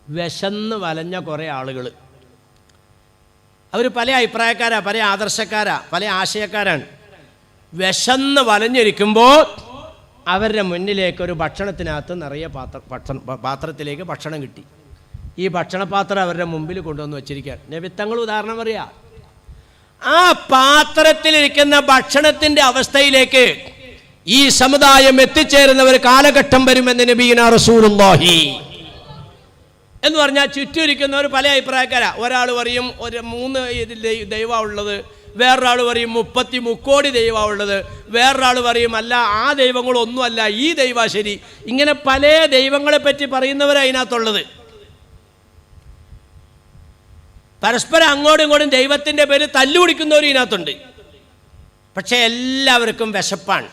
വിശന്ന് വലഞ്ഞ കുറേ ആളുകൾ. അവർ പല അഭിപ്രായക്കാരാ, പല ആദർശക്കാരാ, പല ആശയക്കാരാണ്. വിശന്ന് വലഞ്ഞിരിക്കുമ്പോൾ അവരുടെ മുന്നിലേക്ക് ഒരു ഭക്ഷണത്തിനകത്ത് നിറയെ പാത്രത്തിലേക്ക് ഭക്ഷണം കിട്ടി. ഈ ഭക്ഷണപാത്രം അവരുടെ മുമ്പിൽ കൊണ്ടുവന്ന് വച്ചിരിക്കുകയാണ്. നബിത്തങ്ങൾ ഉദാഹരണം പറയാ, ആ പാത്രത്തിലിരിക്കുന്ന ഭക്ഷണത്തിൻ്റെ അവസ്ഥയിലേക്ക് ഈ സമുദായം എത്തിച്ചേരുന്ന ഒരു കാലഘട്ടം വരുമെന്ന് നബിയുനാ റസൂലുള്ളാഹി എന്ന് പറഞ്ഞാൽ ചുറ്റുമിരിക്കുന്നവർ പല അഭിപ്രായക്കാരാ. ഒരാൾ പറയും 3 ദൈവമാണ് ഉള്ളത്, വേറൊരാൾ പറയും 30 കോടി ദൈവമാണ് ഉള്ളത്, വേറൊരാൾ പറയും അല്ല ആ ദൈവങ്ങളൊന്നുമല്ല ഈ ദൈവ ശരി. ഇങ്ങനെ പല ദൈവങ്ങളെ പറ്റി പറയുന്നവരതിനകത്തുള്ളത്. പരസ്പരം അങ്ങോട്ടും ഇങ്ങോട്ടും ദൈവത്തിൻ്റെ പേര് തല്ലുപിടിക്കുന്നവരും ഇതിനകത്തുണ്ട്. പക്ഷെ എല്ലാവർക്കും വിശപ്പാണ്.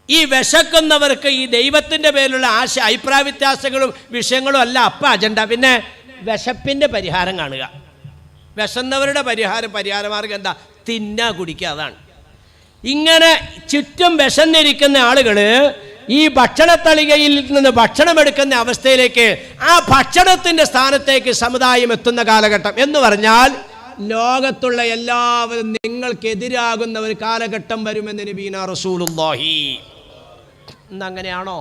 ഈ വിശക്കുന്നവർക്ക് ഈ ദൈവത്തിൻ്റെ പേരിലുള്ള അഭിപ്രായ വ്യത്യാസങ്ങളും വിഷയങ്ങളും അല്ല അപ്പം അജണ്ട. പിന്നെ വിശപ്പിൻ്റെ പരിഹാരം കാണുക. വിശന്നവരുടെ പരിഹാരമാർഗം എന്താ? തിന്നാ കുടിക്കുക. അതാണ്. ഇങ്ങനെ ചുറ്റും വിശന്നിരിക്കുന്ന ആളുകൾ ഈ ഭക്ഷണത്തളികയിൽ നിന്ന് ഭക്ഷണം എടുക്കുന്ന അവസ്ഥയിലേക്ക്, ആ ഭക്ഷണത്തിൻ്റെ സ്ഥാനത്തേക്ക് സമുദായം എത്തുന്ന കാലഘട്ടം എന്ന് പറഞ്ഞാൽ ലോകത്തുള്ള എല്ലാവരും നിങ്ങൾക്കെതിരാകുന്ന ഒരു കാലഘട്ടം വരുമെന്ന് നബീന റസൂലുള്ളാഹി. ഇന്നങ്ങനെയാണോ?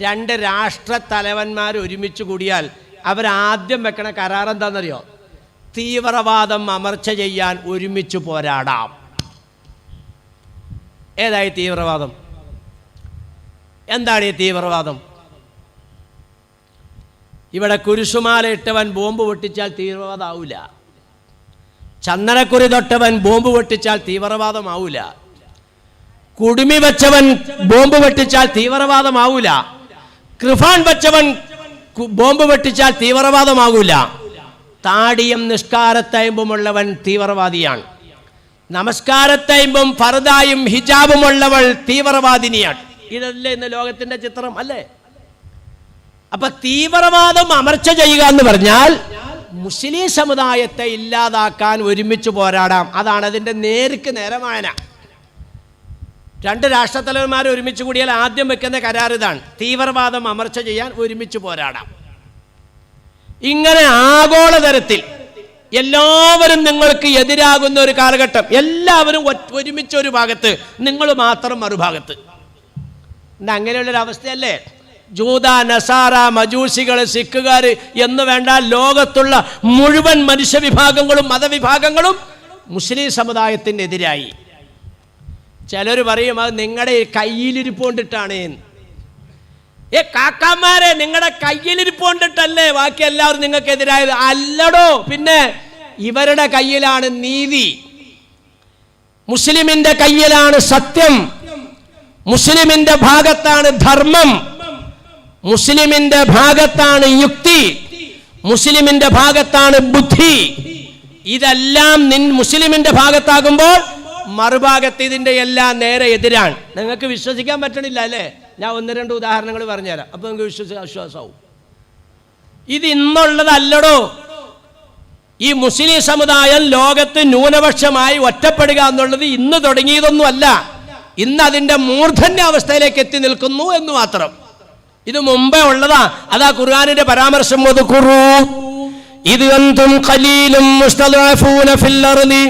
2 രാഷ്ട്രത്തലവന്മാർ ഒരുമിച്ച് കൂടിയാൽ അവരാദ്യം വെക്കണ കരാർ എന്താണെന്നറിയോ? തീവ്രവാദം അമർച്ച ചെയ്യാൻ ഒരുമിച്ച് പോരാടാം. ഏതായി തീവ്രവാദം? എന്താണ് ഈ തീവ്രവാദം? ഇവിടെ കുരിശുമാല ഇട്ടവൻ ബോംബ് പൊട്ടിച്ചാൽ തീവ്രവാദമാവില്ല. ചന്ദനക്കുറി തൊട്ടവൻ ബോംബ് പൊട്ടിച്ചാൽ തീവ്രവാദമാവില്ല. കുടുമി വെച്ചവൻ ബോംബ് പൊട്ടിച്ചാൽ തീവ്രവാദമാവില്ല. കൃഫാൻ വെച്ചവൻ ബോംബ് പൊട്ടിച്ചാൽ തീവ്രവാദമാവില്ല. താടിയും നിസ്കാരത്തയമ്പുമുള്ളവൻ തീവ്രവാദിയാണ്. നമസ്കാരത്തയമ്പും ഫർദായും ഹിജാബുമുള്ളവൾ തീവ്രവാദിനിയാണ്. ഇതല്ലേ ഇന്ന് ലോകത്തിന്റെ ചിത്രം അല്ലേ? അപ്പൊ തീവ്രവാദം അമർച്ച ചെയ്യുക എന്ന് പറഞ്ഞാൽ മുസ്ലിം സമുദായത്തെ ഇല്ലാതാക്കാൻ ഒരുമിച്ച് പോരാടാം. അതാണ് അതിൻ്റെ നേർക്ക് നേരമായന. 2 രാഷ്ട്രത്തലവന്മാർ ഒരുമിച്ച് കൂടിയാൽ ആദ്യം വെക്കുന്ന കരാർ ഇതാണ്: തീവ്രവാദം അമർച്ച ചെയ്യാൻ ഒരുമിച്ച് പോരാടാം. ഇങ്ങനെ ആഗോളതലത്തിൽ എല്ലാവരും നിങ്ങൾക്ക് എതിരാകുന്ന ഒരു കാലഘട്ടം, എല്ലാവരും ഒരുമിച്ച് ഒരു ഭാഗത്ത്, നിങ്ങൾ മാത്രം മറുഭാഗത്ത്. അങ്ങനെയുള്ളൊരവസ്ഥയല്ലേ? ജൂത, നസാറ, മജൂസികൾ, സിഖുകാർ എന്ന് വേണ്ട ലോകത്തുള്ള മുഴുവൻ മനുഷ്യവിഭാഗങ്ങളും മതവിഭാഗങ്ങളും മുസ്ലിം സമുദായത്തിനെതിരായി. ചിലർ പറയും അത് നിങ്ങളുടെ കയ്യിലിരിപ്പോണ്ടിട്ടാണ്. കാക്കാമാരെ, നിങ്ങളുടെ കയ്യിലിരിപ്പോണ്ടിട്ടല്ലേ ബാക്കി എല്ലാവരും നിങ്ങൾക്കെതിരായത്? അല്ലടോ, പിന്നെ ഇവരുടെ കയ്യിലാണ് നീതി, മുസ്ലിമിന്റെ കയ്യിലാണ് സത്യം, മുസ്ലിമിന്റെ ഭാഗത്താണ് ധർമ്മം, മുസ്ലിമിന്റെ ഭാഗത്താണ് യുക്തി, മുസ്ലിമിന്റെ ഭാഗത്താണ് ബുദ്ധി. ഇതെല്ലാം മുസ്ലിമിന്റെ ഭാഗത്താകുമ്പോൾ മറുഭാഗത്ത് ഇതിന്റെ എല്ലാം നേരെ എതിരാണ്. നിങ്ങൾക്ക് വിശ്വസിക്കാൻ പറ്റണില്ല അല്ലേ? ഞാൻ 1-2 ഉദാഹരണങ്ങൾ പറഞ്ഞുതരാം, അപ്പൊ നിങ്ങൾക്ക് വിശ്വാസമാവും. ഇത് ഇന്നുള്ളതല്ലടോ. ഈ മുസ്ലിം സമുദായം ലോകത്ത് ന്യൂനപക്ഷമായി ഒറ്റപ്പെടുക എന്നുള്ളത് ഇന്ന് തുടങ്ങിയതൊന്നും അല്ല. ഇന്ന് അതിന്റെ മൂർധന്യാവസ്ഥയിലേക്ക് എത്തി നിൽക്കുന്നു എന്ന് മാത്രം. ഇത് മുമ്പേ ഉള്ളതാ. അതാ ഖുർആനിന്റെ പരാമർശം. ഇത് അൻതും ഖലീലും മുസ്തദഅഫൂന ഫിൽ അർളി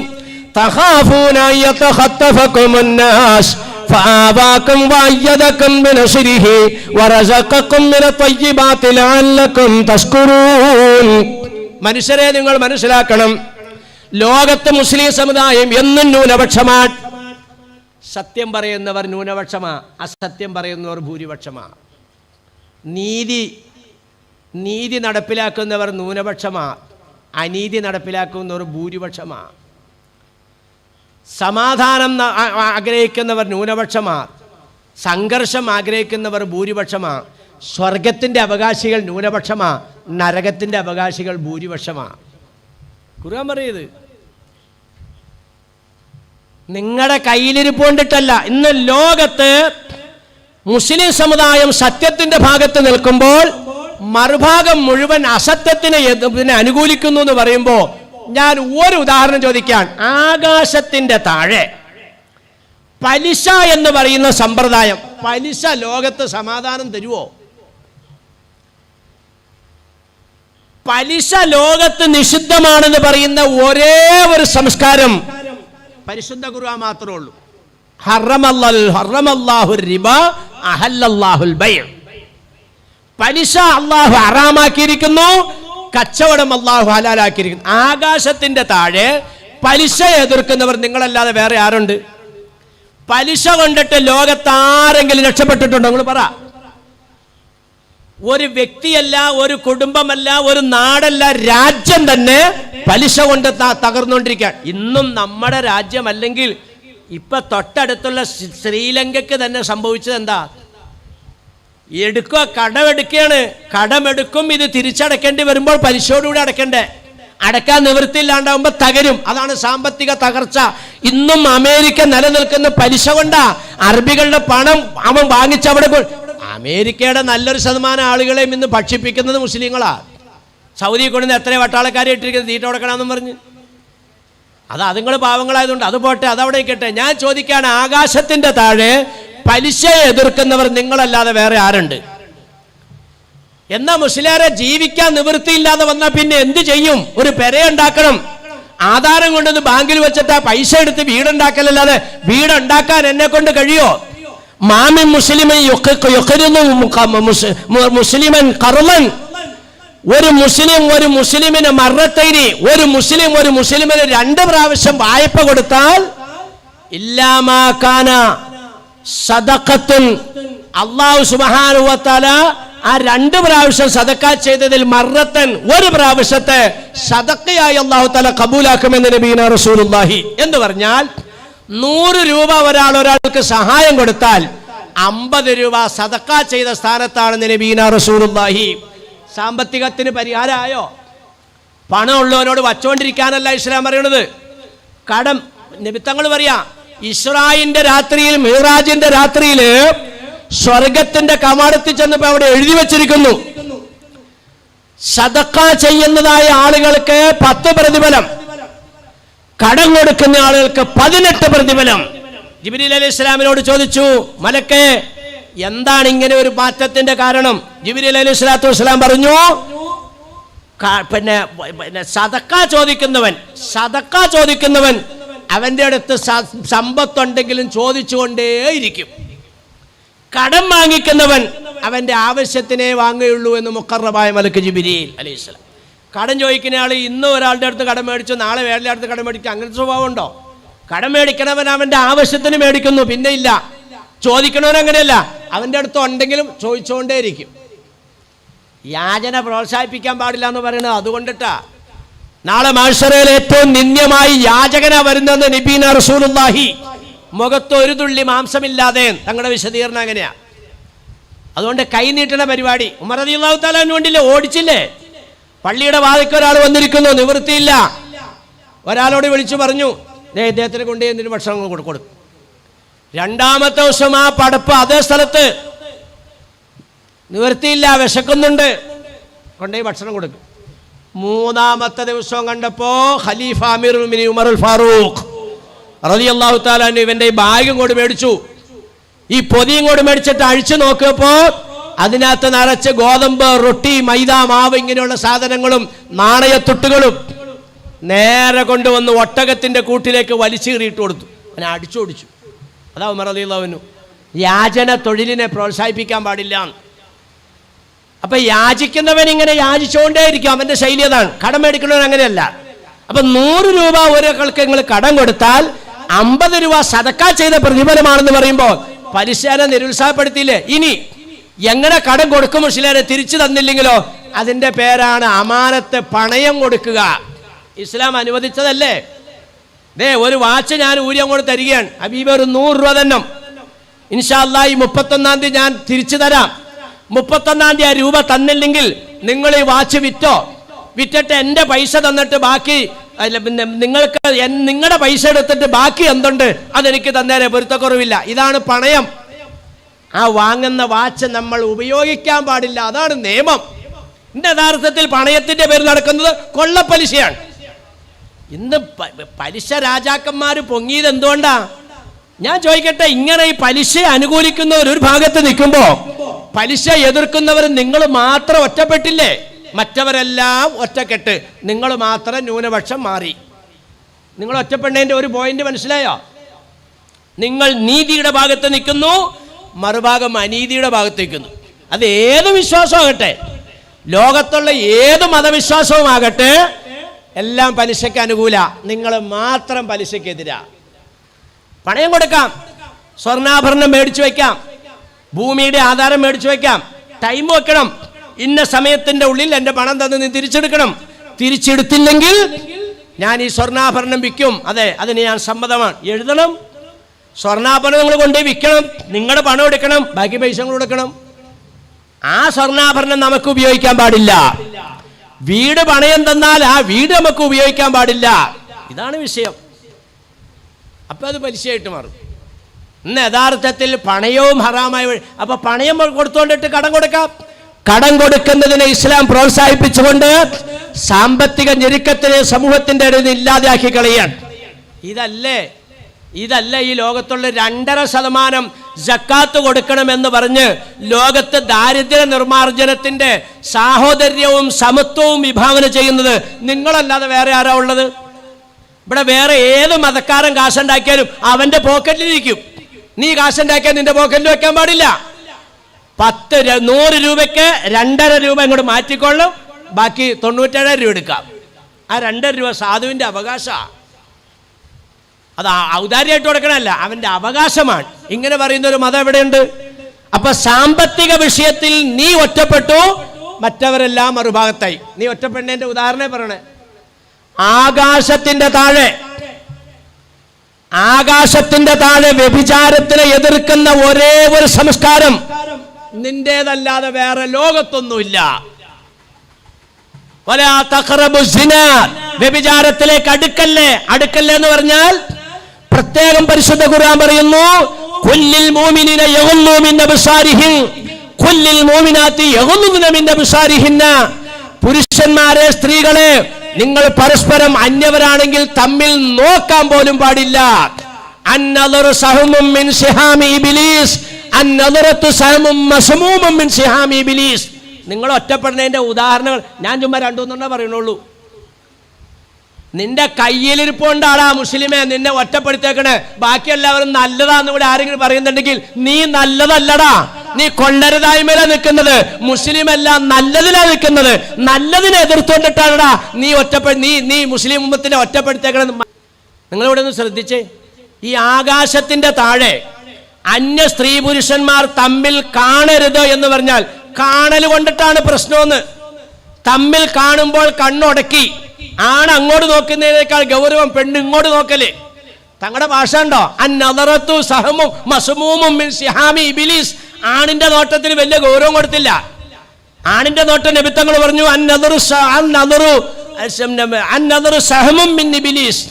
തഖാഫൂന യതഖത്തഫകുമുൻ നാസ് ഫആവാകും വഅയ്യദകും ബിനസ്രിഹി വറസഖകും മിനത് ത്വയ്യിബാതി ലഅല്ലകും തഷ്കുറൂൻ. മനുഷ്യരെ, നിങ്ങൾ മനസ്സിലാക്കണം, ലോകത്തെ മുസ്ലിം സമുദായം എന്നും ന്യൂനപക്ഷമാണ്. സത്യം പറയുന്നവർ ന്യൂനപക്ഷമാ, അസത്യം പറയുന്നവർ ഭൂരിപക്ഷമാ. നീതി നടപ്പിലാക്കുന്നവർ ന്യൂനപക്ഷമാ, അനീതി നടപ്പിലാക്കുന്നവർ ഭൂരിപക്ഷമാ. സമാധാനം ആഗ്രഹിക്കുന്നവർ ന്യൂനപക്ഷമാ, സംഘർഷം ആഗ്രഹിക്കുന്നവർ ഭൂരിപക്ഷമാ. സ്വർഗത്തിൻ്റെ അവകാശികൾ ന്യൂനപക്ഷമാ, നരകത്തിൻ്റെ അവകാശികൾ ഭൂരിപക്ഷമാ. ഖുർആൻ പറയുന്നത് നിങ്ങളുടെ കയ്യിലിരിപ്പോണ്ടിട്ടല്ല. ഇന്ന് ലോകത്ത് മുസ്ലിം സമുദായം സത്യത്തിന്റെ ഭാഗത്ത് നിൽക്കുമ്പോൾ മറുഭാഗം മുഴുവൻ അസത്യത്തിനെ അനുകൂലിക്കുന്നു എന്ന് പറയുമ്പോൾ ഞാൻ ഒരു ഉദാഹരണം ചോദിക്കാൻ. ആകാശത്തിന്റെ താഴെ പലിശ എന്ന് പറയുന്ന സമ്പ്രദായം, പലിശ ലോകത്ത് സമാധാനം തരുമോ? പലിശ ലോകത്ത് നിഷിദ്ധമാണെന്ന് പറയുന്ന ഒരേ ഒരു സംസ്കാരം പരിശുദ്ധ ഖുർആൻ മാത്രമേ ഉള്ളൂ. ഹറമല്ലാഹു റിബ അഹല്ലല്ലാഹുൽ ബൈഅ. പലിശ അല്ലാഹു ഹറാമാക്കിയിരിക്കുന്നു, കച്ചവടം അല്ലാഹു ഹലാലാക്കിയിരിക്കുന്നു. ആകാശത്തിന്റെ താഴെ പലിശ എതിർക്കുന്നവർ നിങ്ങളല്ലാതെ വേറെ ആരുണ്ട്? പലിശ കൊണ്ടിട്ട് ലോകത്ത് ആരെങ്കിലും രക്ഷപ്പെട്ടിട്ടുണ്ടോ? നിങ്ങൾ പറ. ഒരു വ്യക്തിയല്ല, ഒരു കുടുംബമല്ല, ഒരു നാടല്ല, രാജ്യം തന്നെ പലിശ കൊണ്ട് തകർന്നുകൊണ്ടിരിക്കുകയാണ്. ഇന്നും നമ്മുടെ രാജ്യം അല്ലെങ്കിൽ ഇപ്പൊ തൊട്ടടുത്തുള്ള ശ്രീലങ്കയ്ക്ക് തന്നെ സംഭവിച്ചത് എന്താ? കടമെടുക്കുകയാണ്. കടമെടുക്കും, ഇത് തിരിച്ചടക്കേണ്ടി വരുമ്പോൾ പലിശയോടുകൂടി അടക്കണ്ടേ. അടക്കാൻ നിവൃത്തിയില്ലാണ്ടാവുമ്പോ തകരും. അതാണ് സാമ്പത്തിക തകർച്ച. ഇന്നും അമേരിക്ക നിലനിൽക്കുന്ന പലിശ കൊണ്ടാ. അറബികളുടെ പണം അവൻ വാങ്ങിച്ചവിടെ. അമേരിക്കയുടെ നല്ലൊരു ശതമാനം ആളുകളെയും ഇന്ന് ഭക്ഷിപ്പിക്കുന്നത് മുസ്ലിങ്ങളാ. സൗദി കൊണ്ടുവന്ന് എത്ര വട്ടാളക്കാരെ ഇട്ടിരിക്കുന്നത് തീറ്റ കൊടുക്കണമെന്നും പറഞ്ഞ്. അതുങ്ങൾ പാവങ്ങളായതുകൊണ്ട് അത് പോട്ടെ, അതവിടെ ഇരിക്കട്ടെ. ഞാൻ ചോദിക്കാണ്, ആകാശത്തിന്റെ താഴെ പലിശയെ എതിർക്കുന്നവർ നിങ്ങളല്ലാതെ വേറെ ആരുണ്ട്? എന്നാ മുസ്ലിയാരെ ജീവിക്കാൻ നിവൃത്തിയില്ലാതെ വന്നാൽ പിന്നെ എന്ത് ചെയ്യും? ഒരു പെരയുണ്ടാക്കണം. ആധാരം കൊണ്ടൊന്ന് ബാങ്കിൽ വെച്ചിട്ട് ആ പൈസ എടുത്ത് വീടുണ്ടാക്കലല്ലാതെ വീടുണ്ടാക്കാൻ എന്നെ കൊണ്ട് കഴിയോ? മാമിൻ മുസ്ലിമൻ മുസ്ലിമൻ ഖർളൻ. ഒരു മുസ്ലിമിന് മറത്തൈനി, ഒരു മുസ്ലിമിന് 2 പ്രാവശ്യം വായ്പ കൊടുത്താൽ ഇല്ലാമാ കാന സദഖത്തുൻ, അല്ലാഹു സുബ്ഹാനഹു വ തആല ആ 2 പ്രാവശ്യം സദഖ ചെയ്തതിൽ മറത്തൻ, ഒരു പ്രാവശ്യത്തെ സദഖയായി അല്ലാഹു തആല കബൂലാക്കുമെന്ന് നബിയുന റസൂലുള്ളാഹി. എന്ന് പറഞ്ഞാൽ 100 രൂപ ഒരാൾക്ക് സഹായം കൊടുത്താൽ 50 രൂപ സദഖ ചെയ്ത സ്ഥാനത്താണ് നബിയുന റസൂലുള്ളാഹി. സാമ്പത്തികത്തിന് പരിഹാരമായോ? പണം ഉള്ളവനോട് വച്ചുകൊണ്ടിരിക്കാനല്ല ഇസ്ലാം പറയുന്നത്. കടം നിമിത്തങ്ങൾ പറയാ. ഇസ്രായിന്റെ രാത്രിയിൽ, മിറാജിന്റെ രാത്രിയിൽ സ്വർഗത്തിന്റെ കവാടത്തിൽ ചെന്നപ്പോ അവിടെ എഴുതി വെച്ചിരിക്കുന്നു, സദഖ ചെയ്യുന്നതായ ആളുകൾക്ക് 10 പ്രതിഫലം, കടം കൊടുക്കുന്ന ആളുകൾക്ക് 18 പ്രതിഫലം. ജിബ്രീൽ അലൈഹിസ്സലാമിനോട് ചോദിച്ചു, മലക്കേ എന്താണ് ഇങ്ങനെ ഒരു മാറ്റത്തിന്റെ കാരണം? ജിബ്രീൽ അലൈഹിസ്സലാത്തു വസ്സലാം പറഞ്ഞു, പിന്നെ സദഖ ചോദിക്കുന്നവൻ അവന്റെ അടുത്ത് സമ്പത്തുണ്ടെങ്കിലും ചോദിച്ചുകൊണ്ടേയിരിക്കും. കടം വാങ്ങിക്കുന്നവൻ അവന്റെ ആവശ്യത്തിനേ വാങ്ങുകയുള്ളൂ എന്ന് മുഖറബായ മലക്ക് ജിബ്രീൽ അലൈഹിസ്സലാം. കടം ചോദിക്കുന്ന ആൾ ഇന്ന് ഒരാളുടെ അടുത്ത് കടം മേടിച്ചു, നാളെ വേറെ അടുത്ത് കടം മേടിക്കും, അങ്ങനത്തെ സ്വഭാവം ഉണ്ടോ? കടം മേടിക്കണവൻ അവന്റെ ആവശ്യത്തിന് മേടിക്കുന്നു, പിന്നെ ഇല്ല. ചോദിക്കണവൻ അങ്ങനെയല്ല, അവന്റെ അടുത്ത് ഉണ്ടെങ്കിലും ചോദിച്ചുകൊണ്ടേയിരിക്കും. യാചന പ്രോത്സാഹിപ്പിക്കാൻ പാടില്ല എന്ന് പറയുന്നത് അതുകൊണ്ടിട്ടാ. നാളെ മഹ്ശറയിൽ ഏറ്റവും നിന്ദ്യമായി യാചകന വരുന്നെന്ന് നബീന റസൂലുള്ളാഹി. മുഖത്ത് ഒരു തുള്ളി മാംസമില്ലാതെ. തങ്ങളുടെ വിശദീകരണം അങ്ങനെയാ. അതുകൊണ്ട് കൈ നീട്ടണ പരിപാടി ഉമർ റളിയല്ലാഹു തആല വേണ്ടിയില്ലേ ഓടിച്ചില്ലേ? പള്ളിയുടെ വാതിൽക്ക് ഒരാൾ വന്നിരിക്കുന്നു, നിവൃത്തിയില്ല. ഒരാളോട് വിളിച്ചു പറഞ്ഞു, ഇദ്ദേഹത്തിന് കൊണ്ടുപോയി എന്തിനു ഭക്ഷണം കൊടുക്കും. 2ാമത്തെ ദിവസം ആ പടപ്പ് അതേ സ്ഥലത്ത്, നിവൃത്തിയില്ല, വിശക്കുന്നുണ്ട്, കൊണ്ടുപോയി ഭക്ഷണം കൊടുക്കും. 3ാമത്തെ ദിവസം കണ്ടപ്പോ ഖലീഫ അമീറുൽ മുഅ്മിനീൻ ഉമറുൽ ഫാറൂഖ് റളിയല്ലാഹു തആല അൻഹു ഇവന്റെ ഈ ബാഗും കൊണ്ട് മേടിച്ചു. ഈ പൊതിയും കൊണ്ട് മേടിച്ചിട്ട് അഴിച്ചു നോക്കിയപ്പോ അതിനകത്ത് നിറച്ച് ഗോതമ്പ്, റൊട്ടി, മൈദ, മാവ് ഇങ്ങനെയുള്ള സാധനങ്ങളും നാണയത്തുട്ടുകളും നേരെ കൊണ്ടുവന്ന് ഒട്ടകത്തിന്റെ കൂട്ടിലേക്ക് വലിച്ചീറിയിട്ട് കൊടുത്തു. അവനെ അടിച്ചോടിച്ചു. അതാ ഉമർ റളിയല്ലാഹു അൻഹു. യാചന തൊഴിലിനെ പ്രോത്സാഹിപ്പിക്കാൻ പാടില്ല. അപ്പൊ യാചിക്കുന്നവൻ ഇങ്ങനെ യാചിച്ചുകൊണ്ടേയിരിക്കും. അവന്റെ ശൈലി അതാണ്. കടം മേടിക്കുന്നവൻ അങ്ങനെയല്ല. അപ്പൊ 100 രൂപ ഒരാൾക്ക് നിങ്ങൾ കടം കൊടുത്താൽ 50 രൂപ സദഖ ചെയ്ത പ്രതിഫലമാണെന്ന് പറയുമ്പോൾ പലിശനെ നിരുത്സാഹപ്പെടുത്തിയില്ലേ? ഇനി എങ്ങനെ കടം കൊടുക്കും മുസ്ലിയാരെ തിരിച്ചു തന്നില്ലെങ്കിലോ? അതിന്റെ പേരാണ് അമാനത്ത്, പണയം കൊടുക്കുക. ഇസ്ലാം അനുവദിച്ചതല്ലേ? ഒരു വാച്ച് ഞാൻ ഊരിയം കൊണ്ട് തരികയാണ്, ഹബീബ് ഒരു 100 രൂപ തന്നെ, ഇൻഷാ അല്ലാഹ് ഈ 31-ാം തീയതി ഞാൻ തിരിച്ചു തരാം. 31-ാം തീയതി ആ രൂപ തന്നില്ലെങ്കിൽ നിങ്ങൾ ഈ വാച്ച് വിറ്റിട്ട് എൻ്റെ പൈസ തന്നിട്ട് ബാക്കി നിങ്ങൾക്ക് നിങ്ങളുടെ പൈസ എടുത്തിട്ട് ബാക്കി എന്തുണ്ട് അതെനിക്ക് തന്നേരെ, പൊരുത്തക്കുറവില്ല. ഇതാണ് പണയം. ആ വാങ്ങുന്ന വാച്ച് നമ്മൾ ഉപയോഗിക്കാൻ പാടില്ല, അതാണ് നിയമം. ഇതിന്റെ യഥാർത്ഥത്തിൽ പണയത്തിന്റെ പേര് നടക്കുന്നത് കൊള്ളപ്പലിശയാണ്. ഇന്ന് പലിശ രാജാക്കന്മാർ പൊങ്ങിയത് എന്തുകൊണ്ടാ? ഞാൻ ചോദിക്കട്ടെ, ഇങ്ങനെ ഈ പലിശ അനുകൂലിക്കുന്നവർ ഒരു ഭാഗത്ത് നിൽക്കുമ്പോ പലിശ എതിർക്കുന്നവർ നിങ്ങൾ മാത്രം ഒറ്റപ്പെട്ടില്ലേ? മറ്റവരെല്ലാം ഒറ്റക്കെട്ട്, നിങ്ങൾ മാത്രം ന്യൂനപക്ഷം മാറി. നിങ്ങൾ ഒറ്റപ്പെടേണ്ട ഒരു പോയിന്റ് മനസ്സിലായോ? നിങ്ങൾ നീതിയുടെ ഭാഗത്ത് നിൽക്കുന്നു, മറുഭാഗം അനീതിയുടെ ഭാഗത്ത് നിൽക്കുന്നു. അത് ഏത് വിശ്വാസമാകട്ടെ, ലോകത്തുള്ള ഏത് മതവിശ്വാസവുമാകട്ടെ, എല്ലാം പലിശയ്ക്ക് അനുകൂല, നിങ്ങൾ മാത്രം പലിശയ്ക്കെതിരാ. പണയം കൊടുക്കാം, സ്വർണ്ണാഭരണം മേടിച്ചു വയ്ക്കാം, ഭൂമിയുടെ ആധാരം മേടിച്ചു വയ്ക്കാം, ടൈം വെക്കണം, ഇന്ന സമയത്തിന്റെ ഉള്ളിൽ എൻ്റെ പണം തന്ന് നീ തിരിച്ചെടുക്കണം, തിരിച്ചെടുത്തില്ലെങ്കിൽ ഞാൻ ഈ സ്വർണ്ണാഭരണം വിൽക്കും, അതെ അതിന് ഞാൻ സമ്മതമാണ്, എഴുതണം. സ്വർണ്ണാഭരണം നിങ്ങൾ കൊണ്ടുപോയി വിൽക്കണം, നിങ്ങളുടെ പണം എടുക്കണം, ബാക്കി പൈസ കൊടുക്കണം. ആ സ്വർണ്ണാഭരണം നമുക്ക് ഉപയോഗിക്കാൻ പാടില്ല. വീട് പണയം തന്നാൽ ആ വീട് നമുക്ക് ഉപയോഗിക്കാൻ പാടില്ല. ഇതാണ് വിഷയം. അപ്പൊ അത് പലിശയായിട്ട് മാറും. ഇന്ന് യഥാർത്ഥത്തിൽ പണയവും ഹറാമായ വഴി. അപ്പൊ പണയം കൊടുത്തുകൊണ്ടിട്ട് കടം കൊടുക്കാം. കടം കൊടുക്കുന്നതിനെ ഇസ്ലാം പ്രോത്സാഹിപ്പിച്ചുകൊണ്ട് സാമ്പത്തിക ഞെരുക്കത്തിനെ സമൂഹത്തിന്റെ ഇടയിൽ ഇല്ലാതെയാക്കി കളയാൻ. ഇതല്ല ഈ ലോകത്തുള്ള 2.5% സക്കാത്ത് കൊടുക്കണമെന്ന് പറഞ്ഞ് ലോകത്ത് ദാരിദ്ര്യ നിർമ്മാർജ്ജനത്തിന്റെ സാഹോദര്യവും സമത്വവും വിഭാവന ചെയ്യുന്നത് നിങ്ങളല്ലാതെ വേറെ ആരാ ഉള്ളത്? ഇവിടെ വേറെ ഏത് മതക്കാരൻ കാശുണ്ടാക്കിയാലും അവന്റെ പോക്കറ്റിലിരിക്കും. നീ കാശുണ്ടാക്കിയാൽ നിന്റെ പോക്കറ്റിൽ വെക്കാൻ പാടില്ല. 100 രൂപയ്ക്ക് 2.5 രൂപ ഇങ്ങോട്ട് മാറ്റിക്കൊള്ളും, ബാക്കി 97 രൂപ എടുക്കാം. ആ 2.5 രൂപ സാധുവിന്റെ അവകാശമാണ്. അത് ഔദാര്യമായിട്ട് കൊടുക്കണമല്ല, അവന്റെ അവകാശമാണ്. ഇങ്ങനെ പറയുന്ന ഒരു മതം എവിടെയുണ്ട്? അപ്പൊ സാമ്പത്തിക വിഷയത്തിൽ നീ ഒറ്റപ്പെട്ടു, മറ്റവരെല്ലാം മറുഭാഗത്തായി. നീ ഒറ്റപ്പെട്ടതിന്റെ ഉദാഹരണം പറയണേ. ആകാശത്തിന്റെ താഴെ വ്യഭിചാരത്തിനെ എതിർക്കുന്ന ഒരേ ഒരു സംസ്കാരം നിന്റേതല്ലാതെ വേറെ ലോകത്തൊന്നുമില്ല. വ്യഭിചാരത്തിലേക്ക് അടുക്കല്ലേ എന്ന് പറഞ്ഞാൽ പ്രത്യേകം പരിശുദ്ധ ഖുർആൻ പറയുന്നു, കുല്ലിൽ മുഅ്മിനീന യഗ്ളൂ മിൻ അബ്സാരിഹിം കുല്ലിൽ മുഅ്മിനാത്തി യഗ്ളൂന മിൻ അബ്സാരിഹിന്ന. പുരുഷന്മാരെ, സ്ത്രീകളെ, നിങ്ങൾ പരസ്പരം അന്യവരാണെങ്കിൽ തമ്മിൽ നോക്കാൻ പോലും പാടില്ല. അന്നദറു സഹമും മിൻ സിഹാമി ഇബ്ലീസ് അന്നദറതു സഹമും മസ്മൂമും മിൻ സിഹാമി ഇബ്ലീസ്. നിങ്ങൾ ഒറ്റപ്പെടുന്നതിന്റെ ഉദാഹരണങ്ങൾ ഞാൻ ചുമ്മാ 2-3 പറയുന്നുള്ളൂ. നിന്റെ കയ്യിലിരിപ്പുണ്ടാടാ മുസ്ലിമെ നിന്നെ ഒറ്റപ്പെടുത്തേക്കണേ, ബാക്കി എല്ലാവരും നല്ലതാന്ന് ഇവിടെ ആരെങ്കിലും പറയുന്നുണ്ടെങ്കിൽ നീ നല്ലതല്ലടാ. നീ കൊള്ളരുതായ്മയിലാ നിൽക്കുന്നത്, മുസ്ലിം എല്ലാം നല്ലതിലാ നിൽക്കുന്നത്. നല്ലതിനെ എതിർത്തുകൊണ്ടിട്ടാണടാ നീ മുസ്ലിം ഉമ്മത്തിനെ ഒറ്റപ്പെടുത്തേക്കണെന്ന്. നിങ്ങളിവിടെ ഒന്ന് ശ്രദ്ധിച്ചേ. ഈ ആകാശത്തിന്റെ താഴെ അന്യ സ്ത്രീ പുരുഷന്മാർ തമ്മിൽ കാണരുത് എന്ന് പറഞ്ഞാൽ കാണൽ കൊണ്ടിട്ടാണ് പ്രശ്നമെന്ന്. തമ്മിൽ കാണുമ്പോൾ കണ്ണുടക്കി, ആണ് അങ്ങോട്ട് നോക്കുന്നതിനേക്കാൾ ഗൗരവം പെണ്ണ് ഇങ്ങോട്ട് നോക്കല്. തങ്ങളുടെ ഭാഷ ഉണ്ടോ? അന്നദറത്തു സഹമും മസ്മൂമും മിൻ സിഹാമി ഇബ്ലീസ്. ആണിന്റെ നോട്ടത്തിന് വലിയ ഗൗരവം കൊടുത്തില്ല. ആണിന്റെ നോട്ടം നബിത്തങ്ങൾ പറഞ്ഞു അന്നദറു സഹമും മിൻ ഇബ്ലീസ്.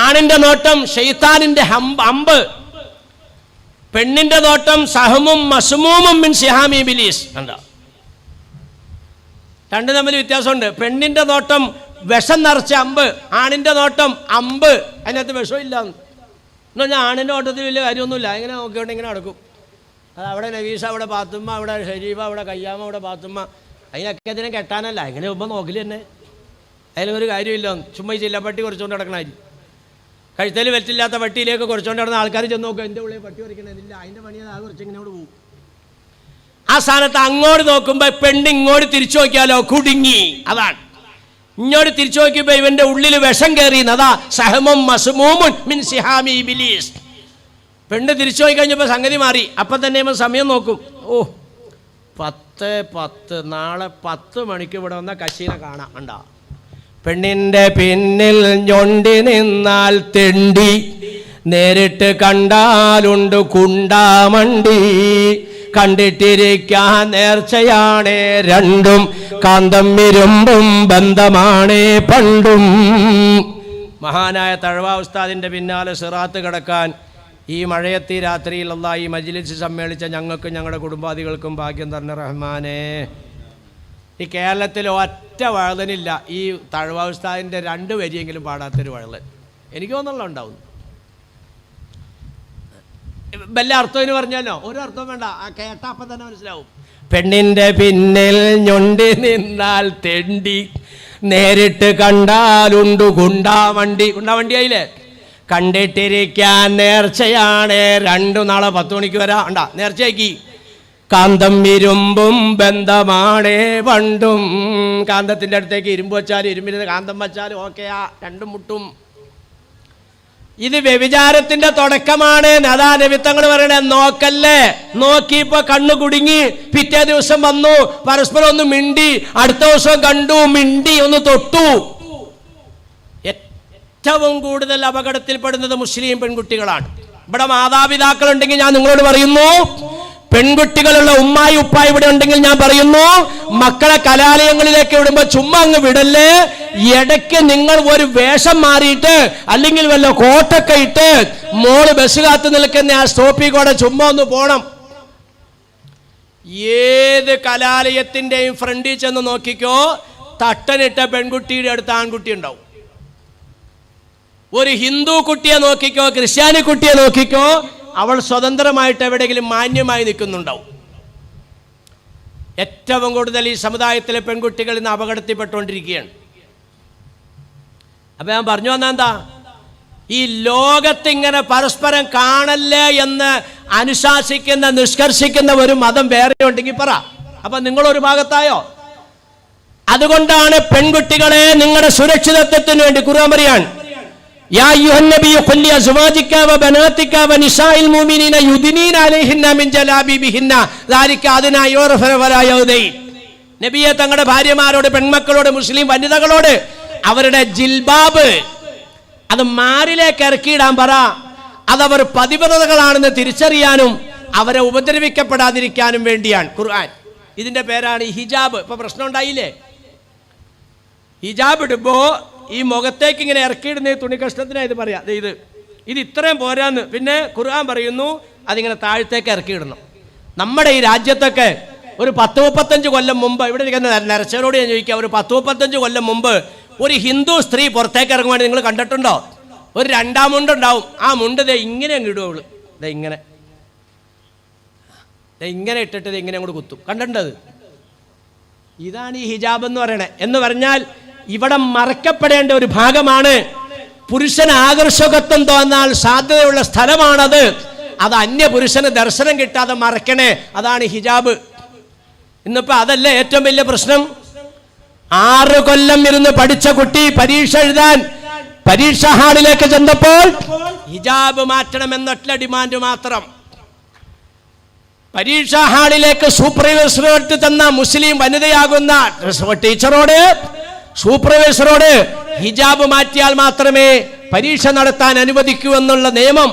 ആണിന്റെ നോട്ടം ശൈത്താനിന്റെ അമ്പ്, പെണ്ണിന്റെ നോട്ടം സഹമും മസ്മൂമും മിൻ സിഹാമി ഇബ്ലീസ്. കണ്ടോ? രണ്ടും തമ്മിൽ വ്യത്യാസമുണ്ട്. പെണ്ണിന്റെ നോട്ടം വിഷം നിറച്ച അമ്പ്, ആണിന്റെ നോട്ടം അമ്പ്, അതിനകത്ത് വിഷമില്ല എന്ന് പറഞ്ഞാൽ ആണിന്റെ നോട്ടത്തിൽ വലിയ കാര്യമൊന്നുമില്ല. ഇങ്ങനെ നോക്കിയോണ്ട് ഇങ്ങനെ നടക്കും. അത് അവിടെ നവീസ, അവിടെ പാത്തുമ്മ, അവിടെ ഷരീഫ, അവിടെ കയ്യാമ, അവിടെ പാത്തുമ്മ. അതിനൊക്കെ അതിനെ കെട്ടാനല്ല, ഇങ്ങനെ ഒപ്പം നോക്കില്ല തന്നെ. അതിലൊരു കാര്യമില്ല. ചുമ്മാ ഈ ചില്ലപ്പട്ടി കുറച്ചുകൊണ്ട് നടക്കണമായിരിക്കും. കഴുത്തേൽ വെച്ചില്ലാത്ത പട്ടിയിലേക്ക് കുറച്ചുകൊണ്ട് നടന്ന ആൾക്കാർ ചെന്ന് നോക്കുക, എൻ്റെ ഉള്ളിൽ പട്ടി കുറയ്ക്കണമെന്നില്ല, അതിൻ്റെ പണി അത് കുറച്ച് ഇങ്ങോട്ട് പോകും. ആ സ്ഥാനത്ത് അങ്ങോട്ട് നോക്കുമ്പോൾ പെണ്ണ് ഇങ്ങോട്ട് തിരിച്ചു നോക്കിയാലോ കുടുങ്ങി. അതാണ് ഇങ്ങോട്ട് തിരിച്ചു നോക്കിയപ്പോൾ ഇവന്റെ ഉള്ളിൽ വിഷം കയറിയെന്നതാ സഹമും മസ്മൂമുൻ മിൻ സിഹാമി ഇബ്ലീസ്. പെണ്ണ് തിരിച്ചു പോയി കഴിഞ്ഞപ്പോൾ സംഗതി മാറി. അപ്പം തന്നെ സമയം നോക്കും. 10:10 നാളെ 10 മണിക്ക് ഇവിടെ വന്ന കശീനെ കാണാം. ഉണ്ടാ പെണ്ണിന്റെ പിന്നിൽ ഞൊണ്ടി നിന്നാൽ തെണ്ടി, നേരിട്ട് കണ്ടാലുണ്ട് കുണ്ടാമണ്ടി. കണ്ടിട്ടിരിക്കാൻ നേർച്ചയാണേ രണ്ടും, കാന്തം ഇരുമ്പും ബന്ധമാണേ പണ്ടും. മഹാനായ തഴവ ഉസ്താദിന്റെ പിന്നാലെ സിറാത്ത് കടക്കാൻ ഈ മഴയത്തി രാത്രിയിൽ അല്ലാഹ് ഈ മജ്ലിസ് സമ്മേളിച്ച ഞങ്ങൾക്കും ഞങ്ങളുടെ കുടുംബാദികൾക്കും ഭാഗ്യം തന്നെ റഹ്മാനേ. ഈ കേരളത്തിൽ ഒറ്റ വഴുതനില്ല ഈ തഴവ ഉസ്താദിന്റെ 2 വരിയെങ്കിലും പാടാത്തൊരു വഴുതൻ എനിക്ക് തോന്നുന്നുള്ള ഉണ്ടാവും. വല്ല അർത്ഥം എന്ന് പറഞ്ഞാലോ ഒരു അർത്ഥം വേണ്ട, കേട്ട അപ്പം തന്നെ മനസ്സിലാവും. പെണ്ണിൻ്റെ പിന്നിൽ ഞൊണ്ടി നിന്നാൽ തെണ്ടി, നേരിട്ട് കണ്ടാലുണ്ടു ഗുണ്ടാവണ്ടി. ഗുണ്ടാവണ്ടിയായില്ലേ? കണ്ടിട്ടിരിക്കാൻ നേർച്ചയാണ്, 2 നാളെ 10 മണിക്ക് വരാം. ഉണ്ടാ നേർച്ചയാക്കി. കാന്തം ഇരുമ്പും ബന്ധമാണേ പണ്ടും. കാന്തത്തിൻ്റെ അടുത്തേക്ക് ഇരുമ്പ് വെച്ചാലും ഇരുമ്പിന് കാന്തം വെച്ചാലും ഓക്കെയാ, രണ്ടും മുട്ടും. ഇത് വ്യഭിചാരത്തിന്റെ തുടക്കമാണ്. അതാ നബി തങ്ങൾ പറയണേ, നോക്കല്ലേ. നോക്കിയപ്പോ കണ്ണു കുടുങ്ങി. പിറ്റേ ദിവസം വന്നു, പരസ്പരം ഒന്ന് മിണ്ടി. അടുത്ത ദിവസം കണ്ടു, മിണ്ടി, ഒന്ന് തൊട്ടു. ഏറ്റവും കൂടുതൽ അപകടത്തിൽപ്പെടുന്നത് മുസ്ലിം പെൺകുട്ടികളാണ്. ഇവിടെ മാതാപിതാക്കൾ ഉണ്ടെങ്കിൽ ഞാൻ നിങ്ങളോട് പറയുന്നു, പെൺകുട്ടികളുള്ള ഉമ്മായി ഉപ്പായി ഇവിടെ ഉണ്ടെങ്കിൽ ഞാൻ പറയുന്നു, മക്കളെ കലാലയങ്ങളിലേക്ക് വിടുമ്പോൾ ചുമ്മാ അങ്ങ് വിടല്ലേ. ഇടയ്ക്ക് നിങ്ങൾ ഒരു വേഷം മാറിയിട്ട് അല്ലെങ്കിൽ വല്ല കോട്ടൊക്കെ ഇട്ട് മോള് ബസ് കാത്തു നിൽക്കുന്ന ആ സ്റ്റോപ്പിൽ കൂടെ ചുമ്മാ ഒന്ന് പോണം. ഏത് കലാലയത്തിൻ്റെയും ഫ്രണ്ടിൽ ചെന്ന് നോക്കിക്കോ, തട്ടനിട്ട പെൺകുട്ടിയുടെ അടുത്ത് ആൺകുട്ടി ഉണ്ടാവും. ഒരു ഹിന്ദു കുട്ടിയെ നോക്കിക്കോ, ക്രിസ്ത്യാനി കുട്ടിയെ നോക്കിക്കോ, അവൾ സ്വതന്ത്രമായിട്ട് എവിടെയെങ്കിലും മാന്യമായി നിൽക്കുന്നുണ്ടാവും. ഏറ്റവും കൂടുതൽ ഈ സമുദായത്തിലെ പെൺകുട്ടികൾ ഇന്ന് അപകടത്തിൽപ്പെട്ടുകൊണ്ടിരിക്കുകയാണ്. അപ്പം ഞാൻ പറഞ്ഞു വന്ന എന്താ, ഈ ലോകത്തിങ്ങനെ പരസ്പരം കാണല്ലേ എന്ന് അനുശാസിക്കുന്ന നിഷ്കർഷിക്കുന്ന ഒരു മതം വേറെ ഉണ്ടെങ്കിൽ പറ. അപ്പം നിങ്ങളൊരു ഭാഗത്തായോ? അതുകൊണ്ടാണ് പെൺകുട്ടികളെ നിങ്ങളുടെ സുരക്ഷിതത്വത്തിന് വേണ്ടി ഖുർആൻ പറയാണ്, യാ അയ്യുഹൻ നബിയ്യു ഖുൽ ലിഅസ്വാജിക വബനാതിക വനിസാഇൽ മുഅ്മിനീന യുദ്നീന അലൈഹിന്ന മിൻ ജലാബിബിഹിന്ന ദാലിക അദ്നാ യുറഫന വലാ യൗദൈൻ. നബിയെ തങ്ങളുടെ ഭാര്യമാരോട്, പെൺമക്കളോട്, മുസ്ലിം വനിതകളോട് അവരുടെ ജിൽബാബ് അത് മാറിലേക്ക് ഇറക്കിയിടാൻ പറ. അതവർ പതിവ്രതകളാണെന്ന് തിരിച്ചറിയാനും അവരെ ഉപദ്രവിക്കപ്പെടാതിരിക്കാനും വേണ്ടിയാണ് ഖുർആൻ. ഇതിന്റെ പേരാണ് ഈ ഹിജാബ്. ഇപ്പൊ പ്രശ്നം ഉണ്ടായില്ലേ? ഹിജാബ് ഇടുമ്പോ ഈ മുഖത്തേക്ക് ഇങ്ങനെ ഇറക്കിയിടുന്ന ഈ തുണി കഷ്ണത്തിനാണ് ഇത് പറയാം. ഇത് ഇത്രയും പോരാന്ന്. പിന്നെ ഖുർആൻ പറയുന്നു അതിങ്ങനെ താഴത്തേക്ക് ഇറക്കിയിടണം. നമ്മുടെ ഈ രാജ്യത്തൊക്കെ ഒരു 10-35 കൊല്ലം മുമ്പ്, ഇവിടെ ഇരിക്കുന്ന നരച്ചവരോട് ഞാൻ ചോദിക്കാം, ഒരു 10-35 കൊല്ലം മുമ്പ് ഒരു ഹിന്ദു സ്ത്രീ പുറത്തേക്ക് ഇറങ്ങുവാണ് നിങ്ങൾ കണ്ടിട്ടുണ്ടോ? ഒരു 2-ാം മുണ്ടുണ്ടാവും. ആ മുണ്ട് ഇങ്ങനെ അങ്ങ് ഇടുവള്, ഇങ്ങനെ ഇട്ടിട്ട് ഇങ്ങനെ അങ്ങോട്ട് കുത്തും. കണ്ടിട്ടത്? ഇതാണ് ഈ ഹിജാബ് എന്ന് പറയണേ. എന്ന് പറഞ്ഞാൽ ഇവിടെ മറക്കപ്പെടേണ്ട ഒരു ഭാഗമാണ്. പുരുഷന് ആകർഷകത്വം തോന്നാൻ സാധ്യതയുള്ള സ്ഥലമാണത്. അത് അന്യ പുരുഷന് ദർശനം കിട്ടാതെ മറക്കണേ. അതാണ് ഹിജാബ്. ഇന്നിപ്പോ അതല്ലേ ഏറ്റവും വലിയ പ്രശ്നം. 6 കൊല്ലം ഇരുന്ന് പഠിച്ച കുട്ടി പരീക്ഷ എഴുതാൻ പരീക്ഷാ ഹാളിലേക്ക് ചെന്നപ്പോൾ ഹിജാബ് മാറ്റണമെന്നൊറ്റ ഡിമാൻഡ് മാത്രം. പരീക്ഷാ ഹാളിലേക്ക് സൂപ്പർവൈസറോട് ചെന്ന മുസ്ലിം വനിതയാകുന്ന ടീച്ചറോട്, സൂപ്പർവൈസറോട് ഹിജാബ് മാറ്റിയാൽ മാത്രമേ പരീക്ഷ നടത്താൻ അനുവദിക്കൂ എന്നുള്ള നിയമം.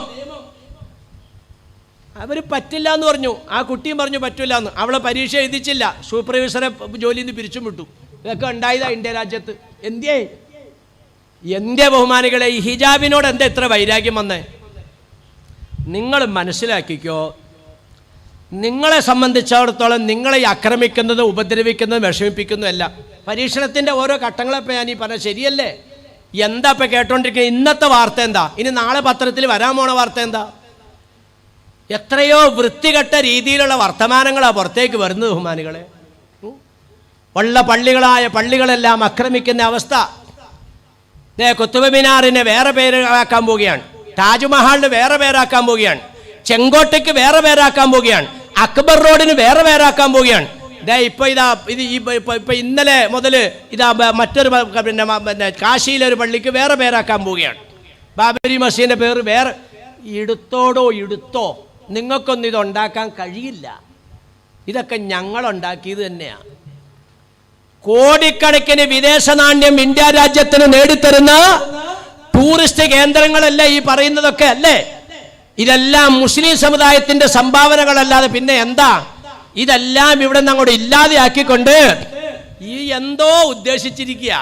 അവർ പറ്റില്ല എന്ന് പറഞ്ഞു. ആ കുട്ടിയും പറഞ്ഞു പറ്റില്ല എന്ന്. അവളെ പരീക്ഷ എഴുതിച്ചില്ല. സൂപ്പർവൈസറെ ജോലിയിൽ നിന്ന് പിരിച്ചും വിട്ടു. ഇതൊക്കെ ഉണ്ടായതാ ഇന്ത്യ രാജ്യത്ത്. എന്ത്യ ബഹുമാനികളെ, ഈ ഹിജാബിനോട് എന്താ ഇത്ര വൈരാഗ്യം വന്നേ? നിങ്ങൾ മനസ്സിലാക്കിക്കോ, നിങ്ങളെ സംബന്ധിച്ചിടത്തോളം നിങ്ങളെ ആക്രമിക്കുന്നത്, ഉപദ്രവിക്കുന്നത്, വിഷമിപ്പിക്കുന്നതും അല്ല. പരീക്ഷണത്തിൻ്റെ ഓരോ ഘട്ടങ്ങളെപ്പോൾ ഞാൻ ഈ പറഞ്ഞ ശരിയല്ലേ? എന്താ ഇപ്പം കേട്ടോണ്ടിരിക്കുന്നത്? ഇന്നത്തെ വാർത്ത എന്താ? ഇനി നാളെ പത്രത്തിൽ വരാൻ പോണ വാർത്ത എന്താ? എത്രയോ വൃത്തികെട്ട രീതിയിലുള്ള വർത്തമാനങ്ങളാണ് പുറത്തേക്ക് വരുന്നത് ബഹുമാനികളെ. ഉള്ള പള്ളികളെല്ലാം ആക്രമിക്കുന്ന അവസ്ഥ. കുത്തുബ് മിനാറിനെ വേറെ പേരാക്കാൻ പോവുകയാണ്, താജ്മഹലിന് വേറെ പേരാക്കാൻ പോവുകയാണ്, ചെങ്കോട്ടയ്ക്ക് വേറെ പേരാക്കാൻ പോവുകയാണ്, അക്ബർ റോഡിന് വേറെ പേരാക്കാൻ പോവുകയാണ്. ഇപ്പൊ ഇന്നലെ മുതൽ മറ്റൊരു പിന്നെ കാശിയിലൊരു പള്ളിക്ക് വേറെ പേരാക്കാൻ പോവുകയാണ്. ബാബരി മസ്ജിദിന്റെ പേര് വേറെ. ഇടുത്തോ നിങ്ങൾക്കൊന്നും ഇതുണ്ടാക്കാൻ കഴിയില്ല. ഇതൊക്കെ ഞങ്ങളുണ്ടാക്കിയത് തന്നെയാണ്. കോടിക്കണക്കിന് വിദേശ നാണ്യം ഇന്ത്യ രാജ്യത്തിന് നേടിത്തരുന്ന ടൂറിസ്റ്റ് കേന്ദ്രങ്ങളല്ലേ ഈ പറയുന്നതൊക്കെ അല്ലേ? ഇതെല്ലാം മുസ്ലിം സമുദായത്തിന്റെ സംഭാവനകളല്ലാതെ പിന്നെ എന്താ? ഇതെല്ലാം ഇവിടെ നിന്ന് അങ്ങോട്ട് ഇല്ലാതെയാക്കിക്കൊണ്ട് ഈ എന്തോ ഉദ്ദേശിച്ചിരിക്കുക.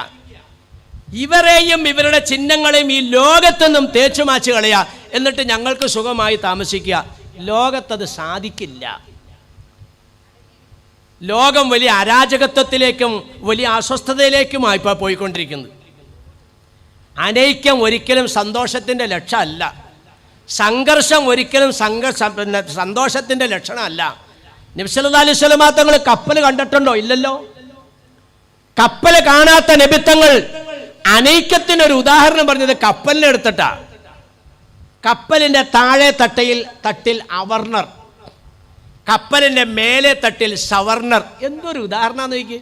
ഇവരെയും ഇവരുടെ ചിഹ്നങ്ങളെയും ഈ ലോകത്തൊന്നും തേച്ചു മാച്ച് കളയുക, എന്നിട്ട് ഞങ്ങൾക്ക് സുഖമായി താമസിക്കുക. ലോകത്തത് സാധിക്കില്ല. ലോകം വലിയ അരാജകത്വത്തിലേക്കും വലിയ അസ്വസ്ഥതയിലേക്കുമായി ഇപ്പോൾ പോയിക്കൊണ്ടിരിക്കുന്നത്. അനൈക്യം ഒരിക്കലും സന്തോഷത്തിൻ്റെ ലക്ഷ്യമല്ല. സംഘർഷം ഒരിക്കലും സന്തോഷത്തിൻ്റെ ലക്ഷണമല്ല. നബി സല്ലല്ലാഹു അലൈഹി വസല്ലം തങ്ങൾ കപ്പൽ കണ്ടിട്ടുണ്ടോ? ഇല്ലല്ലോ. കപ്പൽ കാണാത്ത നബിത്തങ്ങൾ അനൈക്യത്തിനൊരു ഉദാഹരണം പറഞ്ഞത് കപ്പലിനെ എടുത്തിട്ടാ. കപ്പലിന്റെ താഴെ തട്ടിൽ അവർണർ, കപ്പലിന്റെ മേലെ തട്ടിൽ സവർണർ. എന്തൊരു ഉദാഹരണം നോക്കി.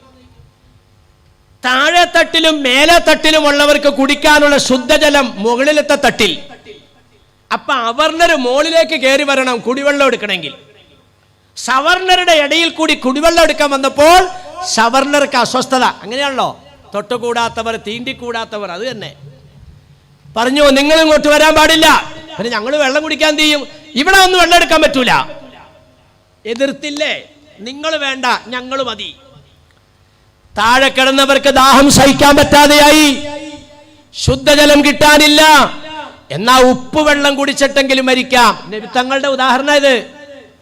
താഴെ തട്ടിലും മേലെ തട്ടിലും ഉള്ളവർക്ക് കുടിക്കാനുള്ള ശുദ്ധജലം മുകളിലത്തെ തട്ടിൽ. അപ്പൊ അവർണർ മുകളിലേക്ക് കയറി വരണം കുടിവെള്ളം എടുക്കണമെങ്കിൽ. സവർണറുടെ ഇടയിൽ കൂടി കുടിവെള്ളം എടുക്കാൻ വന്നപ്പോൾ സവർണർക്ക് അസ്വസ്ഥത. അങ്ങനെയാണല്ലോ, തൊട്ടുകൂടാത്തവർ, തീണ്ടിക്കൂടാത്തവർ. അത് തന്നെ പറഞ്ഞു, നിങ്ങൾ ഇങ്ങോട്ട് വരാൻ പാടില്ല. പിന്നെ ഞങ്ങൾ വെള്ളം കുടിക്കാൻ ചെയ്യും? ഇവിടെ ഒന്നും വെള്ളം എടുക്കാൻ പറ്റൂല. എതിർത്തില്ലേ? നിങ്ങൾ വേണ്ട, ഞങ്ങൾ മതി. താഴെ കിടന്നവർക്ക് ദാഹം സഹിക്കാൻ പറ്റാതെയായി, ശുദ്ധജലം കിട്ടാനില്ല. എന്നാ ഉപ്പ് വെള്ളം കുടിച്ചിട്ടെങ്കിലും മരിക്കാം. തങ്ങളുടെ ഉദാഹരണം ഇത്.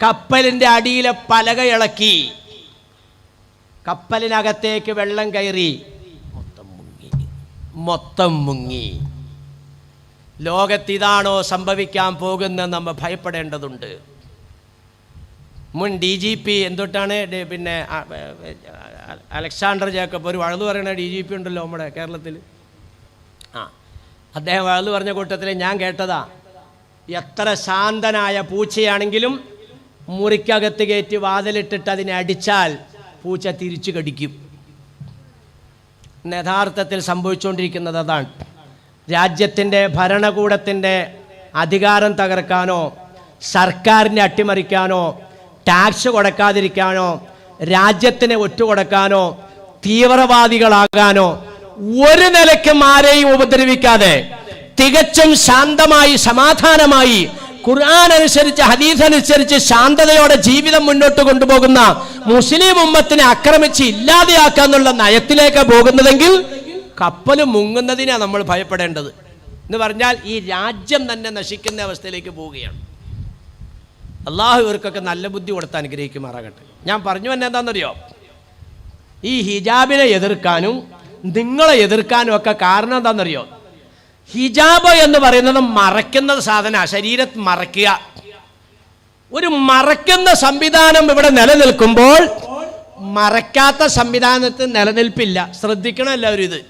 കപ്പലിന്റെ അടിയിലെ പലക ഇളക്കി, കപ്പലിനകത്തേക്ക് വെള്ളം കയറി, മൊത്തം മുങ്ങി. ലോകത്തിതാണോ സംഭവിക്കാൻ പോകുന്നത്? നമ്മൾ ഭയപ്പെടേണ്ടതുണ്ട്. മുൻ DGP എന്തൊട്ടാണ്, പിന്നെ അലക്സാണ്ടർ ജേക്കബ്, ഒരു വഴുതു പറയുന്ന DGP ഉണ്ടല്ലോ നമ്മുടെ കേരളത്തിൽ. അദ്ദേഹം വഴുതു പറഞ്ഞ കൂട്ടത്തിൽ ഞാൻ കേട്ടതാ, എത്ര ശാന്തനായ പൂച്ചയാണെങ്കിലും മുറിക്കകത്ത് കയറ്റി വാതിലിട്ടിട്ട് അതിനെ അടിച്ചാൽ പൂച്ച തിരിച്ചു കടിക്കും. യഥാർത്ഥത്തിൽ സംഭവിച്ചുകൊണ്ടിരിക്കുന്നത് അതാണ്. രാജ്യത്തിൻ്റെ ഭരണകൂടത്തിൻ്റെ അധികാരം തകർക്കാനോ, സർക്കാരിനെ അട്ടിമറിക്കാനോ, ടാക്സ് കൊടുക്കാതിരിക്കാനോ, രാജ്യത്തിനെ ഒറ്റുകൊടുക്കാനോ, തീവ്രവാദികളാകാനോ ഒരു നിലയ്ക്കും ആരെയും ഉപദ്രവിക്കാതെ തികച്ചും ശാന്തമായി, സമാധാനമായി, ഖുർആൻ അനുസരിച്ച്, ഹദീസ് അനുസരിച്ച് ശാന്തതയോടെ ജീവിതം മുന്നോട്ട് കൊണ്ടുപോകുന്ന മുസ്ലിം ഉമ്മത്തിനെ ആക്രമിച്ച് ഇല്ലാതെയാക്കാന്നുള്ള നയത്തിലേക്ക് പോകുന്നതെങ്കിൽ കപ്പൽ മുങ്ങുന്നതിനാണ് നമ്മൾ ഭയപ്പെടേണ്ടത്. എന്ന് പറഞ്ഞാൽ ഈ രാജ്യം തന്നെ നശിക്കുന്ന അവസ്ഥയിലേക്ക് പോവുകയാണ്. അള്ളാഹു ഇവർക്കൊക്കെ നല്ല ബുദ്ധി കൊടുത്ത് അനുഗ്രഹിക്കുമാറാകട്ടെ. ഞാൻ പറഞ്ഞു തന്നെ എന്താണെന്നറിയോ, ഈ ഹിജാബിനെ എതിർക്കാനും നിങ്ങളെ എതിർക്കാനും ഒക്കെ കാരണം എന്താണെന്നറിയോ? ഹിജാബ് എന്ന് പറയുന്നത് മറയ്ക്കുന്ന സാധന, ശരീരത്തെ മറയ്ക്കുക. ഒരു മറയ്ക്കുന്ന സംവിധാനം ഇവിടെ നിലനിൽക്കുമ്പോൾ മറയ്ക്കാത്ത സംവിധാനത്തിന് നിലനിൽപ്പില്ല. ശ്രദ്ധിക്കണം എല്ലാവരും. ഇത്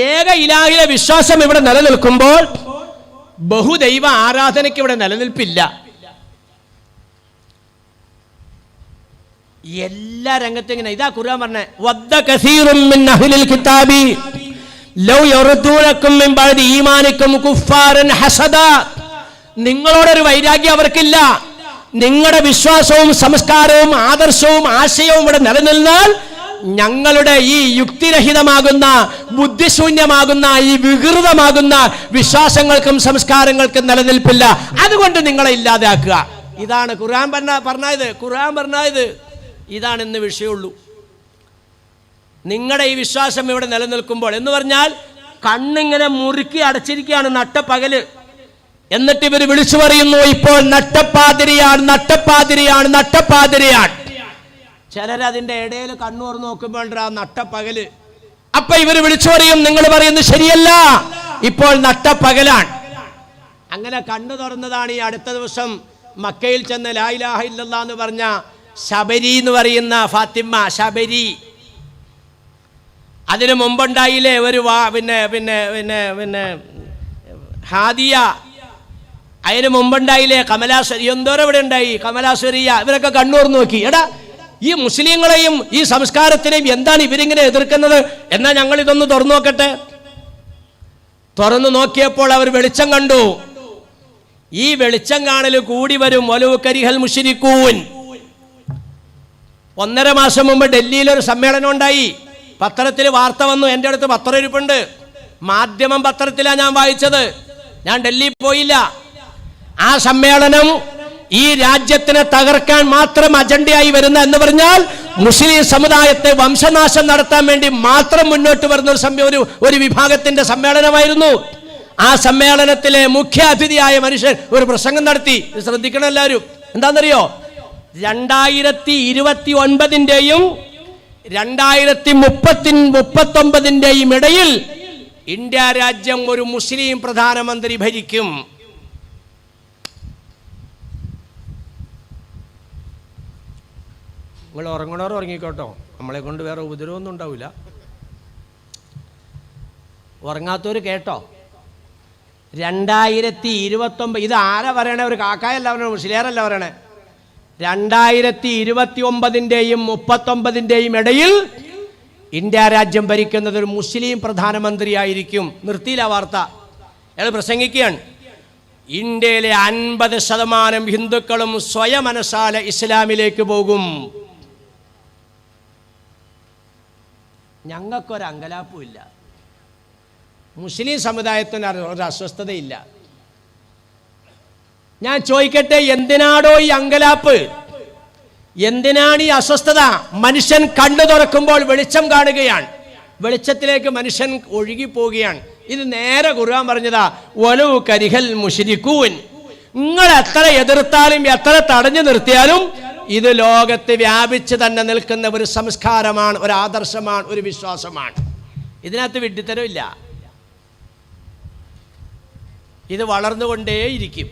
ഏക ഇലാഹിലെ വിശ്വാസം ഇവിടെ നിലനിൽക്കുമ്പോൾ ബഹുദൈവ ആരാധനയ്ക്ക് ഇവിടെ നിലനിൽപ്പില്ല. എല്ലാ രംഗത്തും ഇങ്ങനെ. ഇതാ ഖുർആൻ പറഞ്ഞേ, വദ്ദ കസീറും മിൻ അഹ്ലിൽ കിതാബി ലൗ യർദൂനകും മിൻ ബഅദി ഈമാനികും കുഫാരൻ ഹസദാ. നിങ്ങളോടൊരു വൈരാഗ്യം അവർക്കില്ല. നിങ്ങളുടെ വിശ്വാസവും സംസ്കാരവും ആദർശവും ആശയവും ഇവിടെ നിലനിന്നാൽ ഞങ്ങളുടെ ഈ യുക്തിരഹിതമാകുന്ന, ബുദ്ധിശൂന്യമാകുന്ന, ഈ വികൃതമാകുന്ന വിശ്വാസങ്ങൾക്കും സംസ്കാരങ്ങൾക്കും നിലനിൽപ്പില്ല. അതുകൊണ്ട് നിങ്ങളെ ഇല്ലാതെയാക്കുക. ഇതാണ് ഖുർആൻ പറഞ്ഞത്. ഇതാണ് ഇന്ന് വിഷയമുള്ളൂ. നിങ്ങളുടെ ഈ വിശ്വാസം ഇവിടെ നിലനിൽക്കുമ്പോൾ എന്ന് പറഞ്ഞാൽ കണ്ണിങ്ങനെ മുറുക്കി അടച്ചിരിക്കുകയാണ് നട്ടപ്പകല്. എന്നിട്ട് ഇവർ വിളിച്ചു പറയുന്നു, ഇപ്പോൾ നട്ടപ്പാതിരിയാണ്. ചിലരതിൻ്റെ ഇടയിൽ കണ്ണൂർ നോക്കുമ്പോൾ നട്ടപ്പകല്. അപ്പൊ ഇവർ വിളിച്ചു പറയും, നിങ്ങൾ പറയുന്നത് ശരിയല്ല, ഇപ്പോൾ നട്ടപ്പകലാണ്. അങ്ങനെ കണ്ണു തുറന്നതാണ് ഈ അടുത്ത ദിവസം മക്കയിൽ ചെന്ന് ലാ ഇലാഹ ഇല്ലല്ലാഹ് എന്ന് പറഞ്ഞ ശബരി എന്ന് പറയുന്ന ഫാത്തിമ ശബരി. അതിനു മുമ്പുണ്ടായില്ലേ ഒരു പിന്നെ ഹാദിയ. അതിന് മുമ്പുണ്ടായില്ലേ കമലാശ്വരി. എന്തോരം ഇവിടെ ഉണ്ടായി കമലാശ്വരിയ. ഇവരൊക്കെ കണ്ണൂർ നോക്കി, എടാ ഈ മുസ്ലിങ്ങളെയും ഈ സംസ്കാരത്തിനെയും എന്താണ് ഇവരിങ്ങനെ എതിർക്കുന്നത്? എന്നാൽ ഞങ്ങൾ ഇതൊന്ന് തുറന്നു നോക്കട്ടെ. തുറന്നു നോക്കിയപ്പോൾ അവർ വെളിച്ചം കണ്ടു. ഈ വെളിച്ചം കാണൽ കൂടി വരും. വലൗ കരിഹൽ മുശ്രികൂൻ. 1.5 മാസം മുമ്പ് ഡൽഹിയിലൊരു സമ്മേളനം ഉണ്ടായി. പത്രത്തിൽ വാർത്ത വന്നു. എൻ്റെ അടുത്ത് പത്രം ഇരിപ്പുണ്ട്. മാധ്യമം പത്രത്തിലാണ് ഞാൻ വായിച്ചത്. ഞാൻ ഡൽഹി പോയില്ല. ആ സമ്മേളനം ഈ രാജ്യത്തിനെ തകർക്കാൻ മാത്രം അജണ്ടയായി വരുന്ന, എന്ന് പറഞ്ഞാൽ മുസ്ലിം സമുദായത്തെ വംശനാശം നടത്താൻ വേണ്ടി മാത്രം മുന്നോട്ട് വരുന്ന ഒരു വിഭാഗത്തിന്റെ സമ്മേളനമായിരുന്നു. ആ സമ്മേളനത്തിലെ മുഖ്യ അതിഥിയായ മനുഷ്യൻ ഒരു പ്രസംഗം നടത്തി. ശ്രദ്ധിക്കണം എല്ലാവരും. എന്താണെന്നറിയോ? 2029-ന്റെയും 2039-ന്റെയും ഇടയിൽ ഇന്ത്യ രാജ്യം ഒരു മുസ്ലിം പ്രധാനമന്ത്രി ഭരിക്കും. നിങ്ങൾ ഉറങ്ങണവർ ഉറങ്ങിക്കോട്ടോ, നമ്മളെ കൊണ്ട് വേറെ ഉപദ്രവമൊന്നും ഉണ്ടാവില്ല. ഉറങ്ങാത്തവർ കേട്ടോ. 2029 ഇത് ആരാ പറയണേ? ഒരു കാക്കായല്ല പറയണേ, മുസ്ലിയാരല്ല പറയണേ. 2029-ന്റെയും 39-ന്റെയും ഇടയിൽ ഇന്ത്യ രാജ്യം ഭരിക്കുന്നത് ഒരു മുസ്ലിം പ്രധാനമന്ത്രിയായിരിക്കും. നിർത്തിയില്ല വാർത്ത. അയാൾ പ്രസംഗിക്കുകയാണ്, ഇന്ത്യയിലെ 50% ഹിന്ദുക്കളും സ്വയമനസാല ഇസ്ലാമിലേക്ക് പോകും. ഞങ്ങൾക്കൊരു അങ്കലാപ്പുമില്ല, മുസ്ലിം സമുദായത്തിന് ഒരു അസ്വസ്ഥതയില്ല. ഞാൻ ചോദിക്കട്ടെ, എന്തിനാടോ ഈ അങ്കലാപ്പ്? എന്തിനാണ് ഈ അസ്വസ്ഥത? മനുഷ്യൻ കണ്ണു തുറക്കുമ്പോൾ വെളിച്ചം കാണുകയാണ്, വെളിച്ചത്തിലേക്ക് മനുഷ്യൻ ഒഴുകിപ്പോവുകയാണ്. ഇത് നേരെ ഖുർആൻ പറഞ്ഞതാ, വലൗ കരിഹൽ മുശ്രികൂൻ. നിങ്ങൾ എത്ര എതിർത്താലും എത്ര തടഞ്ഞു നിർത്തിയാലും ഇത് ലോകത്ത് വ്യാപിച്ച് തന്നെ നിൽക്കുന്ന ഒരു സംസ്കാരമാണ്, ഒരു ആദർശമാണ്, ഒരു വിശ്വാസമാണ്. ഇതിനകത്ത് വിഡ്ഢിത്തരമില്ല. ഇത് വളർന്നുകൊണ്ടേയിരിക്കും.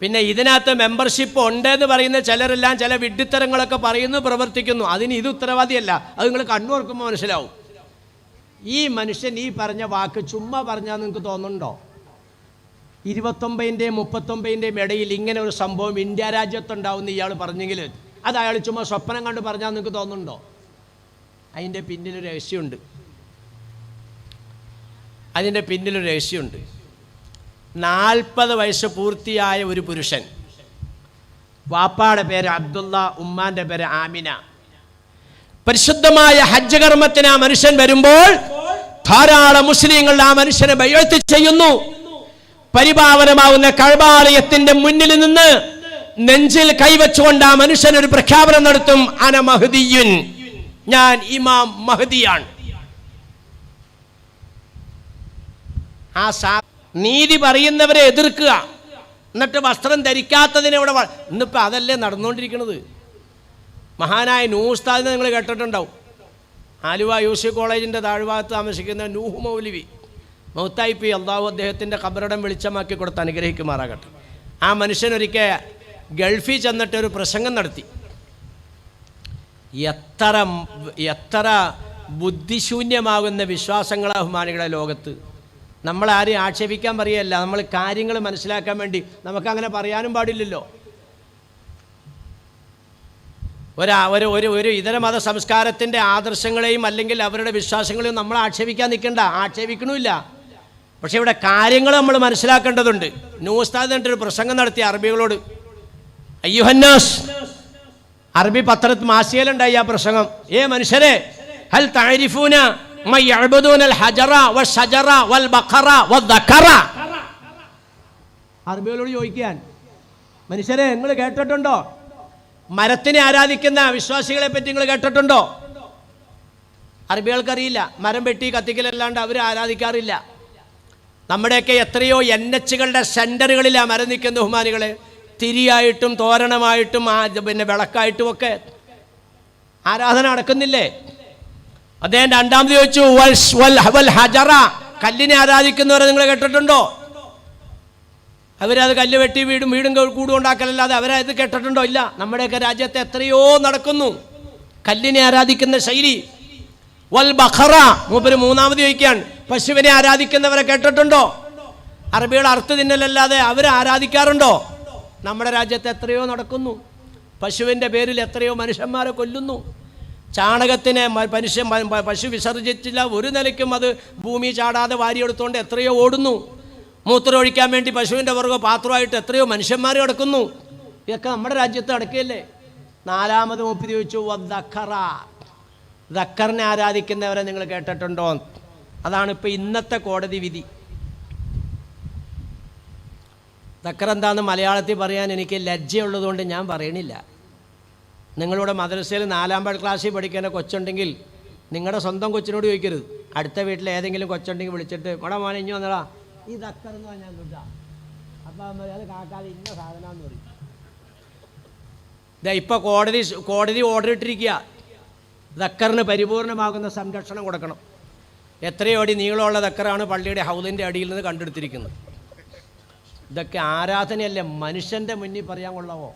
പിന്നെ ഇതിനകത്ത് മെമ്പർഷിപ്പ് ഉണ്ടെന്ന് പറയുന്ന ചിലരെല്ലാം ചില വിഡ്ഢിത്തരങ്ങളൊക്കെ പറയുന്നു, പ്രവർത്തിക്കുന്നു. അതിന് ഇത് ഉത്തരവാദിയല്ല. അത് നിങ്ങൾ കണ്ണുറക്കുമ്പോൾ മനസ്സിലാവും. ഈ മനുഷ്യൻ ഈ പറഞ്ഞ വാക്ക് ചുമ്മാ പറഞ്ഞാൽ നിങ്ങൾക്ക് തോന്നുന്നുണ്ടോ? 29-ന്റെയും 39-ന്റെയും ഇടയിൽ ഇങ്ങനെ ഒരു സംഭവം ഇന്ത്യ രാജ്യത്തുണ്ടാവുമെന്ന് ഇയാൾ പറഞ്ഞെങ്കിൽ അത് അയാൾ ചുമ്മാ സ്വപ്നം കണ്ട് പറഞ്ഞാൽ നിങ്ങൾക്ക് തോന്നുന്നുണ്ടോ? അതിൻ്റെ പിന്നിലൊരു രഹസ്യമുണ്ട്. അതിൻ്റെ പിന്നിലൊരു രഹസ്യമുണ്ട്. 40 വയസ്സ് പൂർത്തിയായ ഒരു പുരുഷൻ, വാപ്പാടെ പേര് അബ്ദുള്ള, ഉമ്മാൻ്റെ പേര് ആമിന. പരിശുദ്ധമായ ഹജ്ജ് കർമ്മത്തിന് ആ മനുഷ്യൻ വരുമ്പോൾ ധാരാളം മുസ്ലിങ്ങൾ ആ മനുഷ്യനെ ബൈഅത്ത് ചെയ്യുന്നു. പരിപാവനമാവുന്ന കഅബാലയത്തിന്റെ മുന്നിൽ നിന്ന് നെഞ്ചിൽ കൈവച്ചുകൊണ്ട് ആ മനുഷ്യൻ ഒരു പ്രഖ്യാപനം നടത്തും, അന മഹ്ദിയുൻ, ഞാൻ ഇമാം മഹ്ദിയാണ്. ആ നീതി പറയുന്നവരെ എതിർക്കുക, എന്നിട്ട് വസ്ത്രം ധരിക്കാത്തതിനെ ഇവിടെ. ഇന്നിപ്പോൾ അതല്ലേ നടന്നുകൊണ്ടിരിക്കുന്നത്. മഹാനായ നൂഹ് ഉസ്താദിനെ നിങ്ങൾ കേട്ടിട്ടുണ്ടാവും. ആലുവ യൂസി കോളേജിൻ്റെ താഴ്ഭാഗത്ത് താമസിക്കുന്ന നൂഹ് മൗലവി മൗത്തായിപ്പി, അള്ളാഹു അദ്ദേഹത്തിൻ്റെ ഖബറിടം വെളിച്ചമാക്കി കൊടുത്ത് അനുഗ്രഹിക്കുമാറാകട്ടെ. ആ മനുഷ്യനൊരിക്കൽ ഗൾഫിൽ ചെന്നിട്ട് ഒരു പ്രസംഗം നടത്തി. എത്ര ബുദ്ധിശൂന്യമാകുന്ന വിശ്വാസങ്ങളാ ബഹുമാനികളെ ലോകത്ത്. നമ്മളാരെയും ആക്ഷേപിക്കാൻ പറയല്ല, നമ്മൾ കാര്യങ്ങൾ മനസ്സിലാക്കാൻ വേണ്ടി. നമുക്കങ്ങനെ പറയാനും പാടില്ലല്ലോ. ഒരു ഇതര മത സംസ്കാരത്തിൻ്റെ ആദർശങ്ങളെയും അല്ലെങ്കിൽ അവരുടെ വിശ്വാസങ്ങളെയും നമ്മൾ ആക്ഷേപിക്കാൻ നിൽക്കണ്ട, ആക്ഷേപിക്കണമില്ല. പക്ഷേ ഇവിടെ കാര്യങ്ങൾ നമ്മൾ മനസ്സിലാക്കേണ്ടതുണ്ട്. നൂഹ് ഉസ്താദ് എന്നിട്ടൊരു പ്രസംഗം നടത്തി അറബികളോട്. അയ്യുഹന്നാസ്, അറബി പത്രത്തിൽ മാസികയിലുണ്ടായി ആ പ്രസംഗം. മനുഷ്യരെ, ഹൽ തഅരിഫൂന മൻ യഅ്ബുദൂനൽ ഹജറ വശജറ വൽ ബഖറ വദ്ദക്കറ. അറബികളോട് ചോദിക്കാൻ, മനുഷ്യരെ നിങ്ങൾ കേട്ടിട്ടുണ്ടോ മരത്തിനെ ആരാധിക്കുന്ന വിശ്വാസികളെ പറ്റി? നിങ്ങൾ കേട്ടിട്ടുണ്ടോ? അറബികൾക്കറിയില്ല. മരം വെട്ടി കത്തിക്കലല്ലാണ്ട് അവർ ആരാധിക്കാറില്ല. നമ്മുടെയൊക്കെ എത്രയോ NHകളുടെ സെൻറ്ററുകളിലാണ് മരം നിൽക്കുന്ന ബഹുമാനികളെ. തിരിയായിട്ടും തോരണമായിട്ടും പിന്നെ വിളക്കായിട്ടും ഒക്കെ ആരാധന നടക്കുന്നില്ലേ? അദ്ദേഹം രണ്ടാമത് ചോദിച്ചു, വൽ ഹജറ, കല്ലിനെ ആരാധിക്കുന്നവരെ നിങ്ങൾ കേട്ടിട്ടുണ്ടോ? അവരത് കല്ല് വെട്ടി വീടും കൂടും ഉണ്ടാക്കലല്ലാതെ അവരത് കേട്ടിട്ടുണ്ടോ? ഇല്ല. നമ്മുടെയൊക്കെ രാജ്യത്ത് എത്രയോ നടക്കുന്നു കല്ലിനെ ആരാധിക്കുന്ന ശൈലി. വൽ ബഖറ, മൂപ്പര് മൂന്നാമത് ചോദിക്കാൻ, പശുവിനെ ആരാധിക്കുന്നവരെ കേട്ടിട്ടുണ്ടോ? അറബികൾ അറുത്ത് തിന്നലല്ലാതെ അവർ ആരാധിക്കാറുണ്ടോ? നമ്മുടെ രാജ്യത്ത് എത്രയോ നടക്കുന്നു. പശുവിൻ്റെ പേരിൽ എത്രയോ മനുഷ്യന്മാരെ കൊല്ലുന്നു. ചാണകത്തിനെ പശു വിസർജിച്ചില്ല ഒരു നിലയ്ക്കും, അത് ഭൂമി ചാടാതെ വാരിയെടുത്തുകൊണ്ട് എത്രയോ ഓടുന്നു. മൂത്രം ഒഴിക്കാൻ വേണ്ടി പശുവിൻ്റെ പുറകെ പാത്രമായിട്ട് എത്രയോ മനുഷ്യന്മാർ കിടക്കുന്നു. ഇതൊക്കെ നമ്മുടെ രാജ്യത്ത് നടക്കുകയല്ലേ? നാലാമത് മൂപ്പര് ചോദിച്ചു, വദ്ദക്കറ, ദക്കറിനെ ആരാധിക്കുന്നവരെ നിങ്ങൾ കേട്ടിട്ടുണ്ടോ? അതാണ് ഇപ്പോൾ ഇന്നത്തെ കോടതി വിധി. ദക്കർ എന്താണെന്ന് മലയാളത്തിൽ പറയാൻ എനിക്ക് ലജ്ജയുള്ളതുകൊണ്ട് ഞാൻ പറയണില്ല. നിങ്ങളുടെ മദ്രസയിൽ 4ാം ക്ലാസ്സിൽ പഠിക്കുന്ന കൊച്ചുണ്ടെങ്കിൽ നിങ്ങളുടെ സ്വന്തം കൊച്ചിനോട് ചോദിക്കരുത്. അടുത്ത വീട്ടിൽ ഏതെങ്കിലും കൊച്ചുണ്ടെങ്കിൽ വിളിച്ചിട്ട്, ഇവിടെ മോനെ ഇഞ്ഞു വന്നടാ, ഈ ദക്കർ എന്ന് പറഞ്ഞാൽ കിട്ടാ. അപ്പം അത് കാക്കാതെ ഇന്ന സാധനം എന്ന് പറയും. ഇപ്പോൾ കോടതി ഓർഡർ ഇട്ടിരിക്കുക, ദക്കറിന് പരിപൂർണമാകുന്ന സംരക്ഷണം കൊടുക്കണം. എത്രയോ അടി നീളമുള്ള ദക്കറാണ് പള്ളിയുടെ ഹൗദിൻ്റെ അടിയിൽ നിന്ന് കണ്ടെടുത്തിരിക്കുന്നത്. ഇതൊക്കെ ആരാധനയല്ലേ? മനുഷ്യൻ്റെ മുന്നിൽ പറയാൻ കൊള്ളാമോ?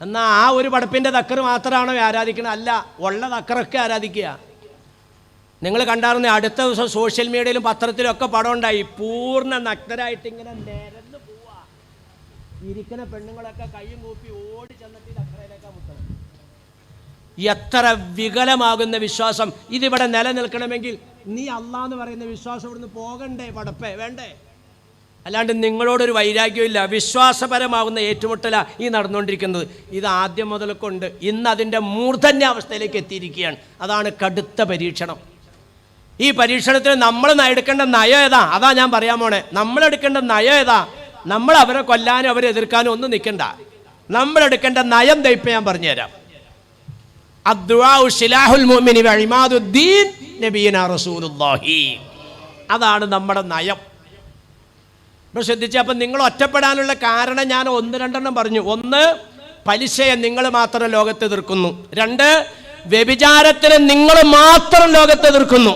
എന്നാൽ ആ ഒരു പടപ്പിൻ്റെ തക്കർ മാത്രമാണോ ആരാധിക്കണം? അല്ല, ഉള്ള തക്കറൊക്കെ ആരാധിക്കുക. നിങ്ങൾ കണ്ടായിരുന്ന അടുത്ത ദിവസം സോഷ്യൽ മീഡിയയിലും പത്രത്തിലും ഒക്കെ പടം ഉണ്ടായി. പൂർണ്ണ നഗ്നരായിട്ട് ഇങ്ങനെ നിരന്ന് പോവാ, ഇരിക്കുന്ന പെണ്ണുങ്ങളൊക്കെ കയ്യും കൂപ്പി ഓടി ചെന്നിട്ട് തക്കറയിലേക്കാ മുത്തണം. എത്ര വികലമാകുന്ന വിശ്വാസം! ഇതിവിടെ നിലനിൽക്കണമെങ്കിൽ നീ അള്ളാന്ന് പറയുന്ന വിശ്വാസം ഇവിടുന്ന് പോകണ്ടേ? പടപ്പേ വേണ്ടേ? അല്ലാണ്ട് നിങ്ങളോടൊരു വൈരാഗ്യമില്ല. വിശ്വാസപരമാകുന്ന ഏറ്റുമുട്ടല ഈ നടന്നുകൊണ്ടിരിക്കുന്നത്. ഇത് ആദ്യം മുതൽക്കൊണ്ട് ഇന്ന് അതിൻ്റെ മൂർധന്യാവസ്ഥയിലേക്ക് എത്തിയിരിക്കുകയാണ്. അതാണ് കടുത്ത പരീക്ഷണം. ഈ പരീക്ഷണത്തിൽ നമ്മൾ എടുക്കേണ്ട നയം ഏതാ? അതാ ഞാൻ പറയാൻ പോണേ. നമ്മളെടുക്കേണ്ട നയം ഏതാ? നമ്മൾ അവരെ കൊല്ലാനും അവരെ എതിർക്കാനും ഒന്നും നിൽക്കണ്ട. നമ്മളെടുക്കേണ്ട നയം ദൈപ്പം ഞാൻ പറഞ്ഞുതരാം. അദ്ദുആഉ സിലാഹുൽ മുഅ്മിനി വഇമാദുദ്ദീൻ നബിയനാ റസൂലുള്ളാഹി. അതാണ് നമ്മുടെ നയം. ഇപ്പോൾ ശ്രദ്ധിച്ചാൽ, അപ്പം നിങ്ങൾ ഒറ്റപ്പെടാനുള്ള കാരണം ഞാൻ ഒന്ന് രണ്ടെണ്ണം പറഞ്ഞു. ഒന്ന്, പലിശയെ നിങ്ങൾ മാത്രം ലോകത്ത് എതിർക്കുന്നു. രണ്ട്, വ്യഭിചാരത്തിന് നിങ്ങൾ മാത്രം ലോകത്ത് എതിർക്കുന്നു.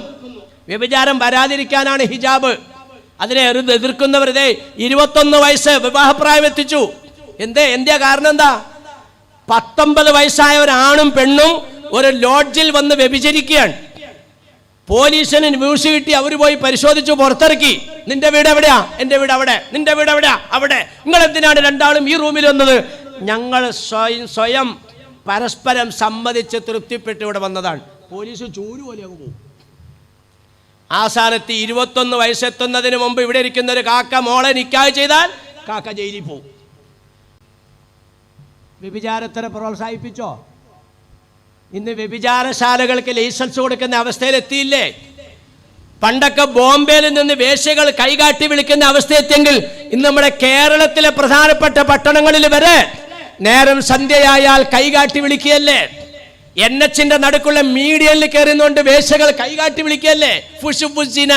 വ്യഭിചാരം വരാതിരിക്കാനാണ് ഹിജാബ്. അതിനെ എതിർക്കുന്നവരുടെ 21 വയസ്സ് വിവാഹപ്രായം എത്തിച്ചു. എന്താ കാരണം? എന്താ? 19 വയസ്സായ ഒരാണും പെണ്ണും ഒരു ലോഡ്ജിൽ വന്ന് വ്യഭിചരിക്കുകയാണ്. പോലീസിന് ന്യൂസ് കിട്ടി, അവർ പോയി പരിശോധിച്ചു, പുറത്തിറക്കി. നിന്റെ വീട് എവിടെയാ? എൻ്റെ വീട് അവിടെ. നിന്റെ വീട് എവിടെയാ? അവിടെ. നിങ്ങൾ എന്തിനാണ് രണ്ടാളും ഈ റൂമിൽ വന്നത്? ഞങ്ങൾ സ്വയം പരസ്പരം സമ്മതിച്ച് തൃപ്തിപ്പെട്ട് ഇവിടെ വന്നതാണ്. പോലീസ് ചൂര് പോലെ അങ്ങ് പോകും. ആ സ്ഥാനത്ത് 21 വയസ്സെത്തുന്നതിന് മുമ്പ് ഇവിടെ ഇരിക്കുന്ന ഒരു കാക്ക മോളെ നിക്കാഹ് ചെയ്താൽ കാക്ക ജയിലിൽ പോകും. വ്യഭിചാരത്തിനെ പ്രോത്സാഹിപ്പിച്ചോ? ഇന്ന് വ്യഭിചാരശാലകൾക്ക് ലൈസൻസ് കൊടുക്കുന്ന അവസ്ഥയിലെത്തിയില്ലേ? പണ്ടൊക്കെ ബോംബെയിൽ നിന്ന് വേശ്യകൾ കൈകാട്ടി വിളിക്കുന്ന അവസ്ഥയെത്തിയെങ്കിൽ ഇന്ന് നമ്മുടെ കേരളത്തിലെ പ്രധാനപ്പെട്ട പട്ടണങ്ങളിൽ വരെ നേരം സന്ധ്യയായാൽ കൈകാട്ടി വിളിക്കുകയല്ലേ? NH-ന്റെ നടുക്കുള്ള മീഡിയയിൽ കയറുന്നുകൊണ്ട് വേശ്യകൾ കൈകാട്ടി വിളിക്കുകയല്ലേ? ഫുഷുഫുസിന,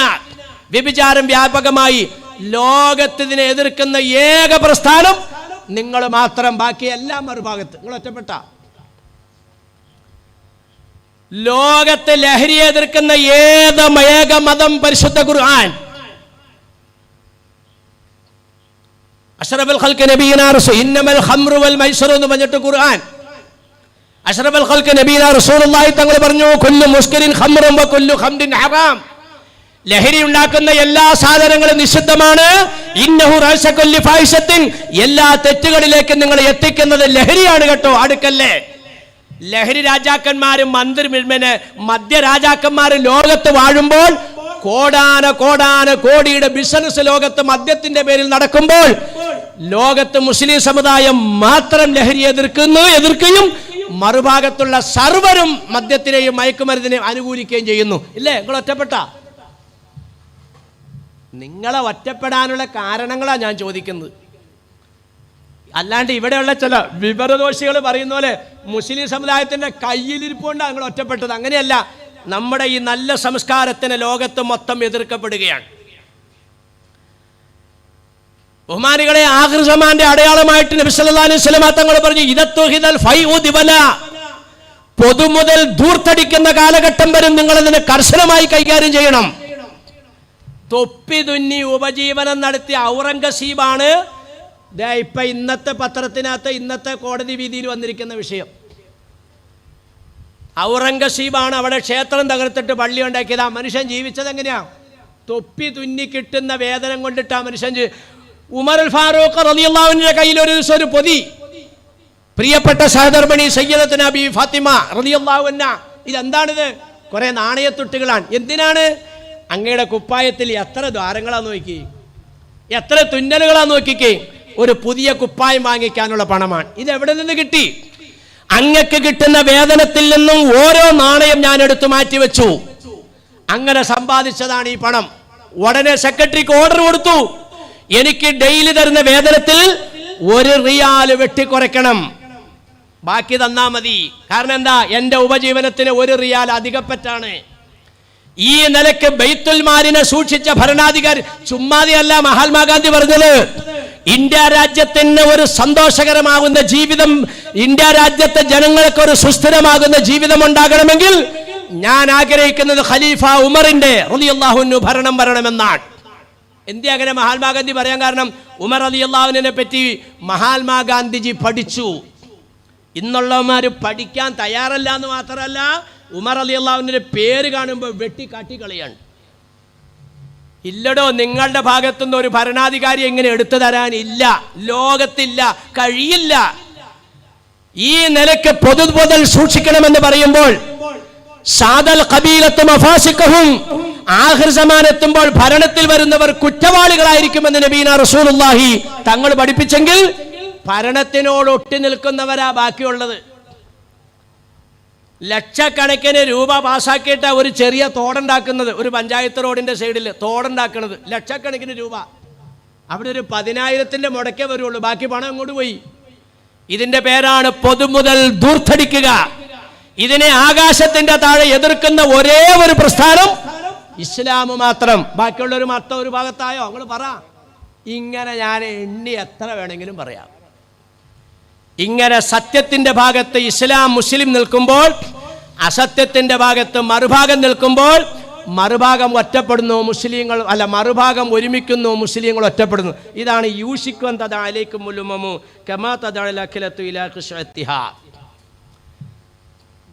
വ്യഭിചാരം വ്യാപകമായി. ലോകത്തിനെ എതിർക്കുന്ന ഏക പ്രസ്ഥാനം നിങ്ങൾ മാത്രം, ബാക്കി എല്ലാം മറുഭാഗത്ത്. നിങ്ങൾ ഒറ്റപ്പെട്ട. ലോകത്ത് ലഹരിയെ എതിർക്കുന്ന ഏക മതം പരിശുദ്ധ ഖുർആൻ. അഷ്റഫുൽ ഖൽഖ് നബിയനാ റസൂൽ ഇന്നമൽ ഖംറു വൽ മൈസറു എന്ന് പറഞ്ഞിട്ട് ഖുർആൻ. അഷ്റഫുൽ ഖൽഖ് നബിയനാ റസൂലുള്ളാഹി തങ്ങൾ പറഞ്ഞു, കുല്ലു മുസ്കിരിൻ ഖംറുൻ വ കുല്ലു ഖംറിൻ ഹറാം. ലഹരി ഉണ്ടാക്കുന്ന എല്ലാ സാധനങ്ങളും നിഷിദ്ധമാണ്. ഇന്നഹു റഅസ കുല്ലി ഫാഹിശത്തിൻ, എല്ലാ തെറ്റുകളിലേക്കും നിങ്ങൾ എത്തിക്കുന്നത് ലഹരിയാണ് കേട്ടോ, അടുക്കല്ലേ. ലഹരി രാജാക്കന്മാരും മദ്യ രാജാക്കന്മാരും ലോകത്ത് വാഴുമ്പോൾ, കോടിയുടെ ബിസിനസ് ലോകത്ത് മദ്യത്തിന്റെ പേരിൽ നടക്കുമ്പോൾ, ലോകത്ത് മുസ്ലിം സമുദായം മാത്രം ലഹരി എതിർക്കുകയും മറുഭാഗത്തുള്ള സർവരും മദ്യത്തിനെയും മയക്കുമരുന്നിനെയും അനുകൂലിക്കുകയും ചെയ്യുന്നു. ഇല്ലേ? നിങ്ങൾ ഒറ്റപ്പെട്ട. നിങ്ങളെ ഒറ്റപ്പെടാനുള്ള കാരണങ്ങളാണ് ഞാൻ ചോദിക്കുന്നത്. അല്ലാണ്ട് ഇവിടെയുള്ള ചില വിവരദോഷികൾ പറയുന്ന പോലെ മുസ്ലിം സമുദായത്തിന്റെ കയ്യിലിരിപ്പുകൊണ്ടാണ് നിങ്ങൾ ഒറ്റപ്പെട്ടത്. അങ്ങനെയല്ല. നമ്മുടെ ഈ നല്ല സംസ്കാരത്തിന് ലോകത്ത് മൊത്തം എതിർക്കപ്പെടുകയാണ്. ബഹുമാനികളെ, ആഖിർ സമാന്റെ അടയാളമായിട്ട് നബി സല്ലല്ലാഹു അലൈഹി വസല്ലം തങ്ങൾ പറഞ്ഞു, ഇദത്തുഹിദൽ ഫൈഉ ദിബല, പൊതുമുതൽ ധൂർത്തടിക്കുന്ന കാലഘട്ടം വരും നിങ്ങൾ അതിനെ കർശനമായി കൈകാര്യം ചെയ്യണം. തൊപ്പി തുന്നി ഉപജീവനം നടത്തിയ ഔറംഗസീബാണ് ഇപ്പൊ ഇന്നത്തെ പത്രത്തിനകത്ത് ഇന്നത്തെ കോടതി വീതിയിൽ വന്നിരിക്കുന്ന വിഷയം. ഔറംഗസീബാണ് അവിടെ ക്ഷേത്രം തകർത്തിട്ട് പള്ളി ഉണ്ടാക്കിയത്. ആ മനുഷ്യൻ ജീവിച്ചത് എങ്ങനെയാ? തൊപ്പി തുന്നി കിട്ടുന്ന വേതനം കൊണ്ടിട്ട് ആ മനുഷ്യൻ. ഉമർ അൽ ഫാറൂഖ് റളിയല്ലാഹു അൻഹുവിന്റെ കയ്യിൽ ഒരു പൊതി, പ്രിയപ്പെട്ട സഹധർമ്മിണി സയ്യിദത്തുനാ ബി ഫാത്തിമ റളിയല്ലാഹു അൻഹ. ഇതെന്താണിത്? കുറെ നാണയത്തുട്ടുകളാണ്. എന്തിനാണ്? അങ്ങയുടെ കുപ്പായത്തിൽ എത്ര ദ്വാരങ്ങളാന്ന് നോക്കി, എത്ര തുന്നലുകളാന്ന് നോക്കിക്കേ. ഒരു പുതിയ കുപ്പായം വാങ്ങിക്കാനുള്ള പണമാണ്. ഇത് എവിടെ നിന്ന് കിട്ടി? അങ്ങക്ക് കിട്ടുന്ന വേതനത്തിൽ നിന്നും ഓരോ നാണയം ഞാൻ എടുത്തു മാറ്റി വെച്ചു. അങ്ങനെ സമ്പാദിച്ചതാണ് ഈ പണം. ഉടനെ സെക്രട്ടറിക്ക് ഓർഡർ കൊടുത്തു, എനിക്ക് ഡെയിലി തരുന്ന വേതനത്തിൽ 1 റിയാൽ വെട്ടിക്കുറയ്ക്കണം, ബാക്കി തന്നാ മതി. കാരണം എന്താ? എന്റെ ഉപജീവനത്തിന് 1 റിയാൽ അധികപ്പറ്റാണ്. ഈ നിലയ്ക്ക് ബൈത്തുൽ മാലിനെ സൂക്ഷിച്ച ഭരണാധികാരി. ചുമ്മാതിയല്ല മഹാത്മാഗാന്ധി പറഞ്ഞത്, ഇന്ത്യ രാജ്യത്തിന് ഒരു സന്തോഷകരമാകുന്ന ജീവിതം, ഇന്ത്യ രാജ്യത്തെ ജനങ്ങൾക്ക് ഒരു സുസ്ഥിരമാകുന്ന ജീവിതം ഉണ്ടാകണമെങ്കിൽ ഞാൻ ആഗ്രഹിക്കുന്നത് ഖലീഫ ഉമറിന്റെ റളിയല്ലാഹു അൻഹു ഭരണം വരണമെന്നാണ്. എന്തിനാ അങ്ങനെ മഹാത്മാഗാന്ധി പറയാൻ കാരണം? ഉമർ റളിയല്ലാഹു അൻഹുവിനെ പറ്റി മഹാത്മാഗാന്ധിജി പഠിച്ചു. ഇന്നുള്ളവന്മാർ പഠിക്കാൻ തയ്യാറല്ല എന്ന് മാത്രമല്ല, ഉമർ റളിയല്ലാഹുവിന്റെ പേര് കാണുമ്പോൾ വെട്ടി കാട്ടിക്കളയാണ്. ഇല്ലടോ, നിങ്ങളുടെ ഭാഗത്തുനിന്ന് ഒരു ഭരണാധികാരി എങ്ങനെ എടുത്തു തരാനില്ല, ലോകത്തില്ല, കഴിയില്ല. ഈ നിലയ്ക്ക് പൊതുമുതൽ സൂക്ഷിക്കണമെന്ന് പറയുമ്പോൾ സാദൽ ഖബീലത്തും മഫാസിഖഹും, ആഖിർ സമാൻ എത്തുമ്പോൾ ഭരണത്തിൽ വരുന്നവർ കുറ്റവാളികളായിരിക്കുമെന്ന് നബീന റസൂലുള്ളാഹി തങ്ങൾ പഠിപ്പിച്ചെങ്കിൽ ഭരണത്തിനോട് ഒട്ടി നിൽക്കുന്നവരാ ബാക്കിയുള്ളത്. ലക്ഷക്കണക്കിന് രൂപ പാസ്സാക്കിയിട്ട് ഒരു ചെറിയ തോടുണ്ടാക്കുന്നത്, ഒരു പഞ്ചായത്ത് റോഡിന്റെ സൈഡിൽ തോടുണ്ടാക്കുന്നത് ലക്ഷക്കണക്കിന് രൂപ. അവിടെ ഒരു 10,000ന്റെ മുടക്കേ വരുള്ളൂ, ബാക്കി പണം അങ്ങോട്ട് പോയി. ഇതിന്റെ പേരാണ് പൊതുമുതൽ ദൂർത്തടിക്കുക. ഇതിനെ ആകാശത്തിന്റെ താഴെ എതിർക്കുന്ന ഒരേ ഒരു പ്രസ്ഥാനം ഇസ്ലാം മാത്രം. ബാക്കിയുള്ളൊരു മൊത്തം ഒരു ഭാഗത്തായോ? അങ്ങോട്ട് പറ. ഇങ്ങനെ ഞാൻ എണ്ണി എത്ര വേണമെങ്കിലും പറയാം. ഇങ്ങനെ സത്യത്തിന്റെ ഭാഗത്ത് ഇസ്ലാം മുസ്ലിം നിൽക്കുമ്പോൾ, അസത്യത്തിന്റെ ഭാഗത്ത് മറുഭാഗം നിൽക്കുമ്പോൾ, മറുഭാഗം ഒറ്റപ്പെടുന്നു മുസ്ലിങ്ങൾ, അല്ല മറുഭാഗം ഒരുമിക്കുന്നു, മുസ്ലിങ്ങൾ ഒറ്റപ്പെടുന്നു. ഇതാണ് യൂഷിക്കുൻ തദ അലൈക്കുമുൽ ഉമമു കമാ തദഅൽ അഖിലത്തു ഇലാ ഖിശ്അത്തിഹാ.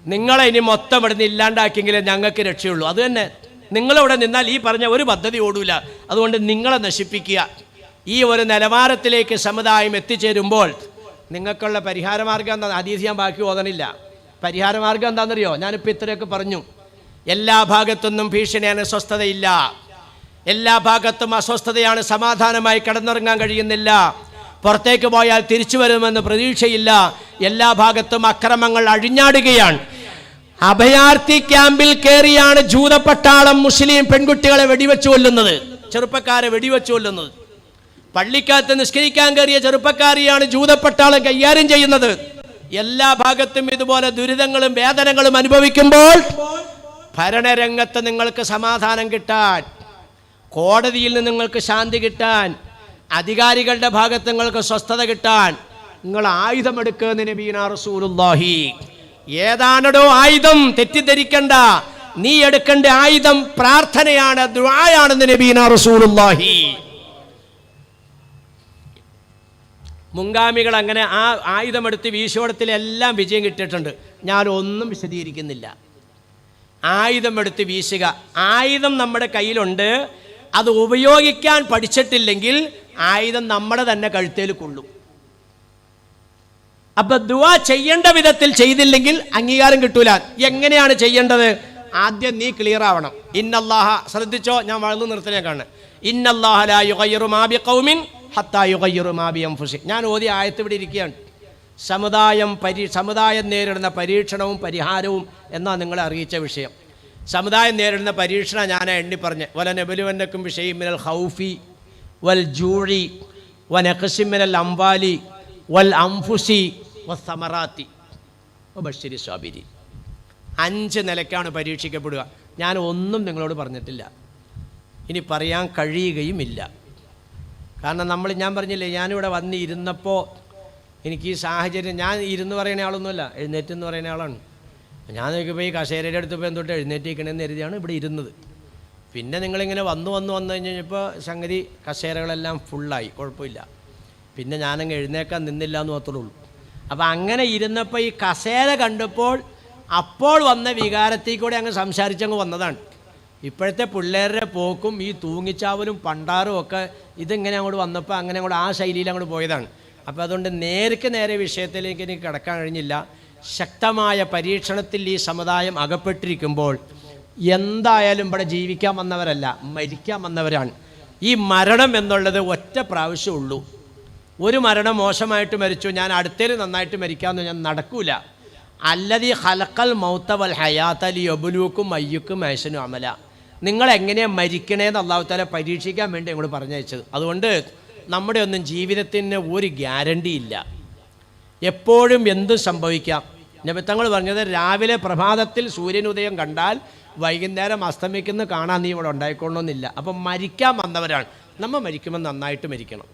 നിങ്ങളെ ഇനി മൊത്തം ഇവിടുന്ന് ഇല്ലാണ്ടാക്കിയെങ്കിലേ ഞങ്ങൾക്ക് രക്ഷയുള്ളൂ. അത് തന്നെ, നിങ്ങളിവിടെ നിന്നാൽ ഈ പറഞ്ഞ ഒരു പദ്ധതി ഓടൂല. അതുകൊണ്ട് നിങ്ങളെ നശിപ്പിക്കുക. ഈ ഒരു നിലവാരത്തിലേക്ക് സമുദായം എത്തിച്ചേരുമ്പോൾ നിങ്ങൾക്കുള്ള പരിഹാരമാർഗം എന്താ? ഹദീസ് ഞാൻ ബാക്കി ഓതണില്ല. പരിഹാരമാർഗം എന്താണെന്നറിയോ? ഞാനിപ്പോൾ ഇത്രയൊക്കെ പറഞ്ഞു. എല്ലാ ഭാഗത്തുനിന്നും ഭീഷണിയാണ്, സ്വസ്ഥതയില്ല. എല്ലാ ഭാഗത്തും അസ്വസ്ഥതയാണ്, സമാധാനമായി കിടന്നുറങ്ങാൻ കഴിയുന്നില്ല. പുറത്തേക്ക് പോയാൽ തിരിച്ചു വരുമെന്ന് പ്രതീക്ഷയില്ല. എല്ലാ ഭാഗത്തും അക്രമങ്ങൾ അഴിഞ്ഞാടുകയാണ്. അഭയാർത്ഥി ക്യാമ്പിൽ കയറിയാണ് ജൂതപ്പട്ടാളം മുസ്ലിം പെൺകുട്ടികളെ വെടിവെച്ചു കൊല്ലുന്നത്, ചെറുപ്പക്കാരെ വെടിവെച്ചു കൊല്ലുന്നത്. പള്ളിക്കകത്ത് നിസ്കരിക്കാൻ കയറിയ ചെറുപ്പക്കാരെയാണ് ജൂതപ്പട്ടാളം കൈകാര്യം ചെയ്യുന്നത്. എല്ലാ ഭാഗത്തും ഇതുപോലെ ദുരിതങ്ങളും വേദനകളും അനുഭവിക്കുമ്പോൾ ഭരണരംഗത്ത് നിങ്ങൾക്ക് സമാധാനം കിട്ടാൻ, കോടതിയിൽ നിന്ന് നിങ്ങൾക്ക് ശാന്തി കിട്ടാൻ, അധികാരികളുടെ ഭാഗത്ത് നിങ്ങൾക്ക് സ്വസ്ഥത കിട്ടാൻ നിങ്ങൾ ആയുധമെടുക്കുന്ന നബീന റസൂലുള്ളാഹി. ഏതാണോ ആയുധം? തെറ്റിദ്ധരിക്കണ്ട. നീ എടുക്കേണ്ട ആയുധം പ്രാർത്ഥനയാണ്, ദുആയാണെന്ന് നബീന റസൂലുള്ളാഹി. മുൻഗാമികൾ അങ്ങനെ ആ ആയുധമെടുത്ത് വീശുവടത്തിലെല്ലാം വിജയം കിട്ടിയിട്ടുണ്ട്. ഞാനൊന്നും വിശദീകരിക്കുന്നില്ല. ആയുധമെടുത്ത് വീശുക, ആയുധം നമ്മുടെ കയ്യിലുണ്ട്, അത് ഉപയോഗിക്കാൻ പഠിച്ചിട്ടില്ലെങ്കിൽ ആയുധം നമ്മുടെ തന്നെ കഴുത്തേൽ കൊള്ളും. അപ്പൊ ദുആ ചെയ്യേണ്ട വിധത്തിൽ ചെയ്തില്ലെങ്കിൽ അംഗീകാരം കിട്ടൂല. എങ്ങനെയാണ് ചെയ്യേണ്ടത്? ആദ്യം നീ ക്ലിയർ ആവണം. ഇന്നല്ലാഹ, ശ്രദ്ധിച്ചോ, ഞാൻ വളർന്നു നിർത്തലേക്കാണ്. ഇന്നല്ലാഹ ലാ യുഗയ്യിറു മാ ബിഖൗമിൻ ഹത്താ യുഗയ്യിറു മാ ബിഅൻഫുസിഹിം. ഞാൻ ഓതി ആയത്ത് ഇവിടെ ഇരിക്കുകയാണ്. സമുദായം നേരിടുന്ന പരീക്ഷണവും പരിഹാരവും എന്നാ നിങ്ങളെ അറിയിച്ച വിഷയം. സമുദായം നേരിടുന്ന പരീക്ഷണം ഞാൻ എണ്ണി പറഞ്ഞ്, വലനബലുവന്നക്കും ബിശൈഇൻ മിനൽ ഖൗഫി വൽ ജൂഇ വനഖ്സിൻ മിനൽ അംവാലി വൽ അൻഫുസി വസ്സമറാത്തി വബശ്ശിരി സ്വാബിരീൻ. 5 നിലയ്ക്കാണ് പരീക്ഷിക്കപ്പെടുക. ഞാൻ ഒന്നും നിങ്ങളോട് പറഞ്ഞിട്ടില്ല, ഇനി പറയാൻ കഴിയുകയുമില്ല. കാരണം ഞാൻ പറഞ്ഞില്ലേ, ഞാനിവിടെ വന്ന് ഇരുന്നപ്പോൾ എനിക്ക് ഈ സാഹചര്യം, ഞാൻ ഇരുന്ന് പറയുന്ന ആളൊന്നുമല്ല, എഴുന്നേറ്റെന്ന് പറയുന്ന ആളാണ്. ഞാൻ നോക്കിയപ്പോൾ ഈ കസേരയുടെ അടുത്തപ്പോൾ എന്തൊട്ട് എഴുന്നേറ്റിരിക്കണമെന്ന് കരുതിയാണ് ഇവിടെ ഇരുന്നത്. പിന്നെ നിങ്ങളിങ്ങനെ വന്നു കഴിഞ്ഞപ്പോൾ സംഗതി കസേരകളെല്ലാം ഫുള്ളായി, കുഴപ്പമില്ല. പിന്നെ ഞാനങ്ങ് എഴുന്നേക്കാൻ നിന്നില്ല എന്ന് മാത്രമേ ഉള്ളൂ. അപ്പം അങ്ങനെ ഇരുന്നപ്പോൾ ഈ കസേര കണ്ടപ്പോൾ അപ്പോൾ വന്ന വികാരത്തിൽ കൂടെ അങ്ങ് സംസാരിച്ചങ്ങ് വന്നതാണ്. ഇപ്പോഴത്തെ പിള്ളേരുടെ പോക്കും ഈ തൂങ്ങിച്ചാവലും പണ്ടാറും ഒക്കെ ഇതിങ്ങനെ അങ്ങോട്ട് വന്നപ്പോൾ അങ്ങനെ അങ്ങോട്ട് ആ ശൈലിയിൽ അങ്ങോട്ട് പോയതാണ്. അപ്പോൾ അതുകൊണ്ട് നേരെ വിഷയത്തിലേക്ക് എനിക്ക് കിടക്കാൻ കഴിഞ്ഞില്ല. ശക്തമായ പരീക്ഷണത്തിൽ ഈ സമുദായം അകപ്പെട്ടിരിക്കുമ്പോൾ എന്തായാലും ഇവിടെ ജീവിക്കാൻ വന്നവരല്ല, മരിക്കാൻ വന്നവരാണ്. ഈ മരണം എന്നുള്ളത് ഒറ്റ പ്രാവശ്യമുള്ളൂ. ഒരു മരണം മോശമായിട്ട് മരിച്ചു, ഞാൻ അടുത്തേൽ നന്നായിട്ട് മരിക്കാമെന്ന് ഞാൻ നടക്കൂല. അല്ലദീ ഖലഖൽ മൗത വൽ ഹയാത ലിയബ്ലൂക്കും അയ്യുക്കും അഹ്സനു അമല. നിങ്ങളെങ്ങനെയാണ് മരിക്കണേന്ന് അല്ലാഹു തആല പരീക്ഷിക്കാൻ വേണ്ടി ഞങ്ങൾ പറഞ്ഞയച്ചത്. അതുകൊണ്ട് നമ്മുടെ ഒന്നും ജീവിതത്തിന് ഒരു ഗ്യാരണ്ടി ഇല്ല, എപ്പോഴും എന്തും സംഭവിക്കാം. നബി തങ്ങൾ പറഞ്ഞത്, രാവിലെ പ്രഭാതത്തിൽ സൂര്യനുദയം കണ്ടാൽ വൈകുന്നേരം അസ്തമിക്കുന്ന കാണാൻ നീ ഇവിടെ ഉണ്ടായിക്കൊള്ളണമെന്നില്ല. അപ്പം മരിക്കാൻ വന്നവരാണ് നമ്മൾ, മരിക്കുമ്പോൾ നന്നായിട്ട് മരിക്കണം.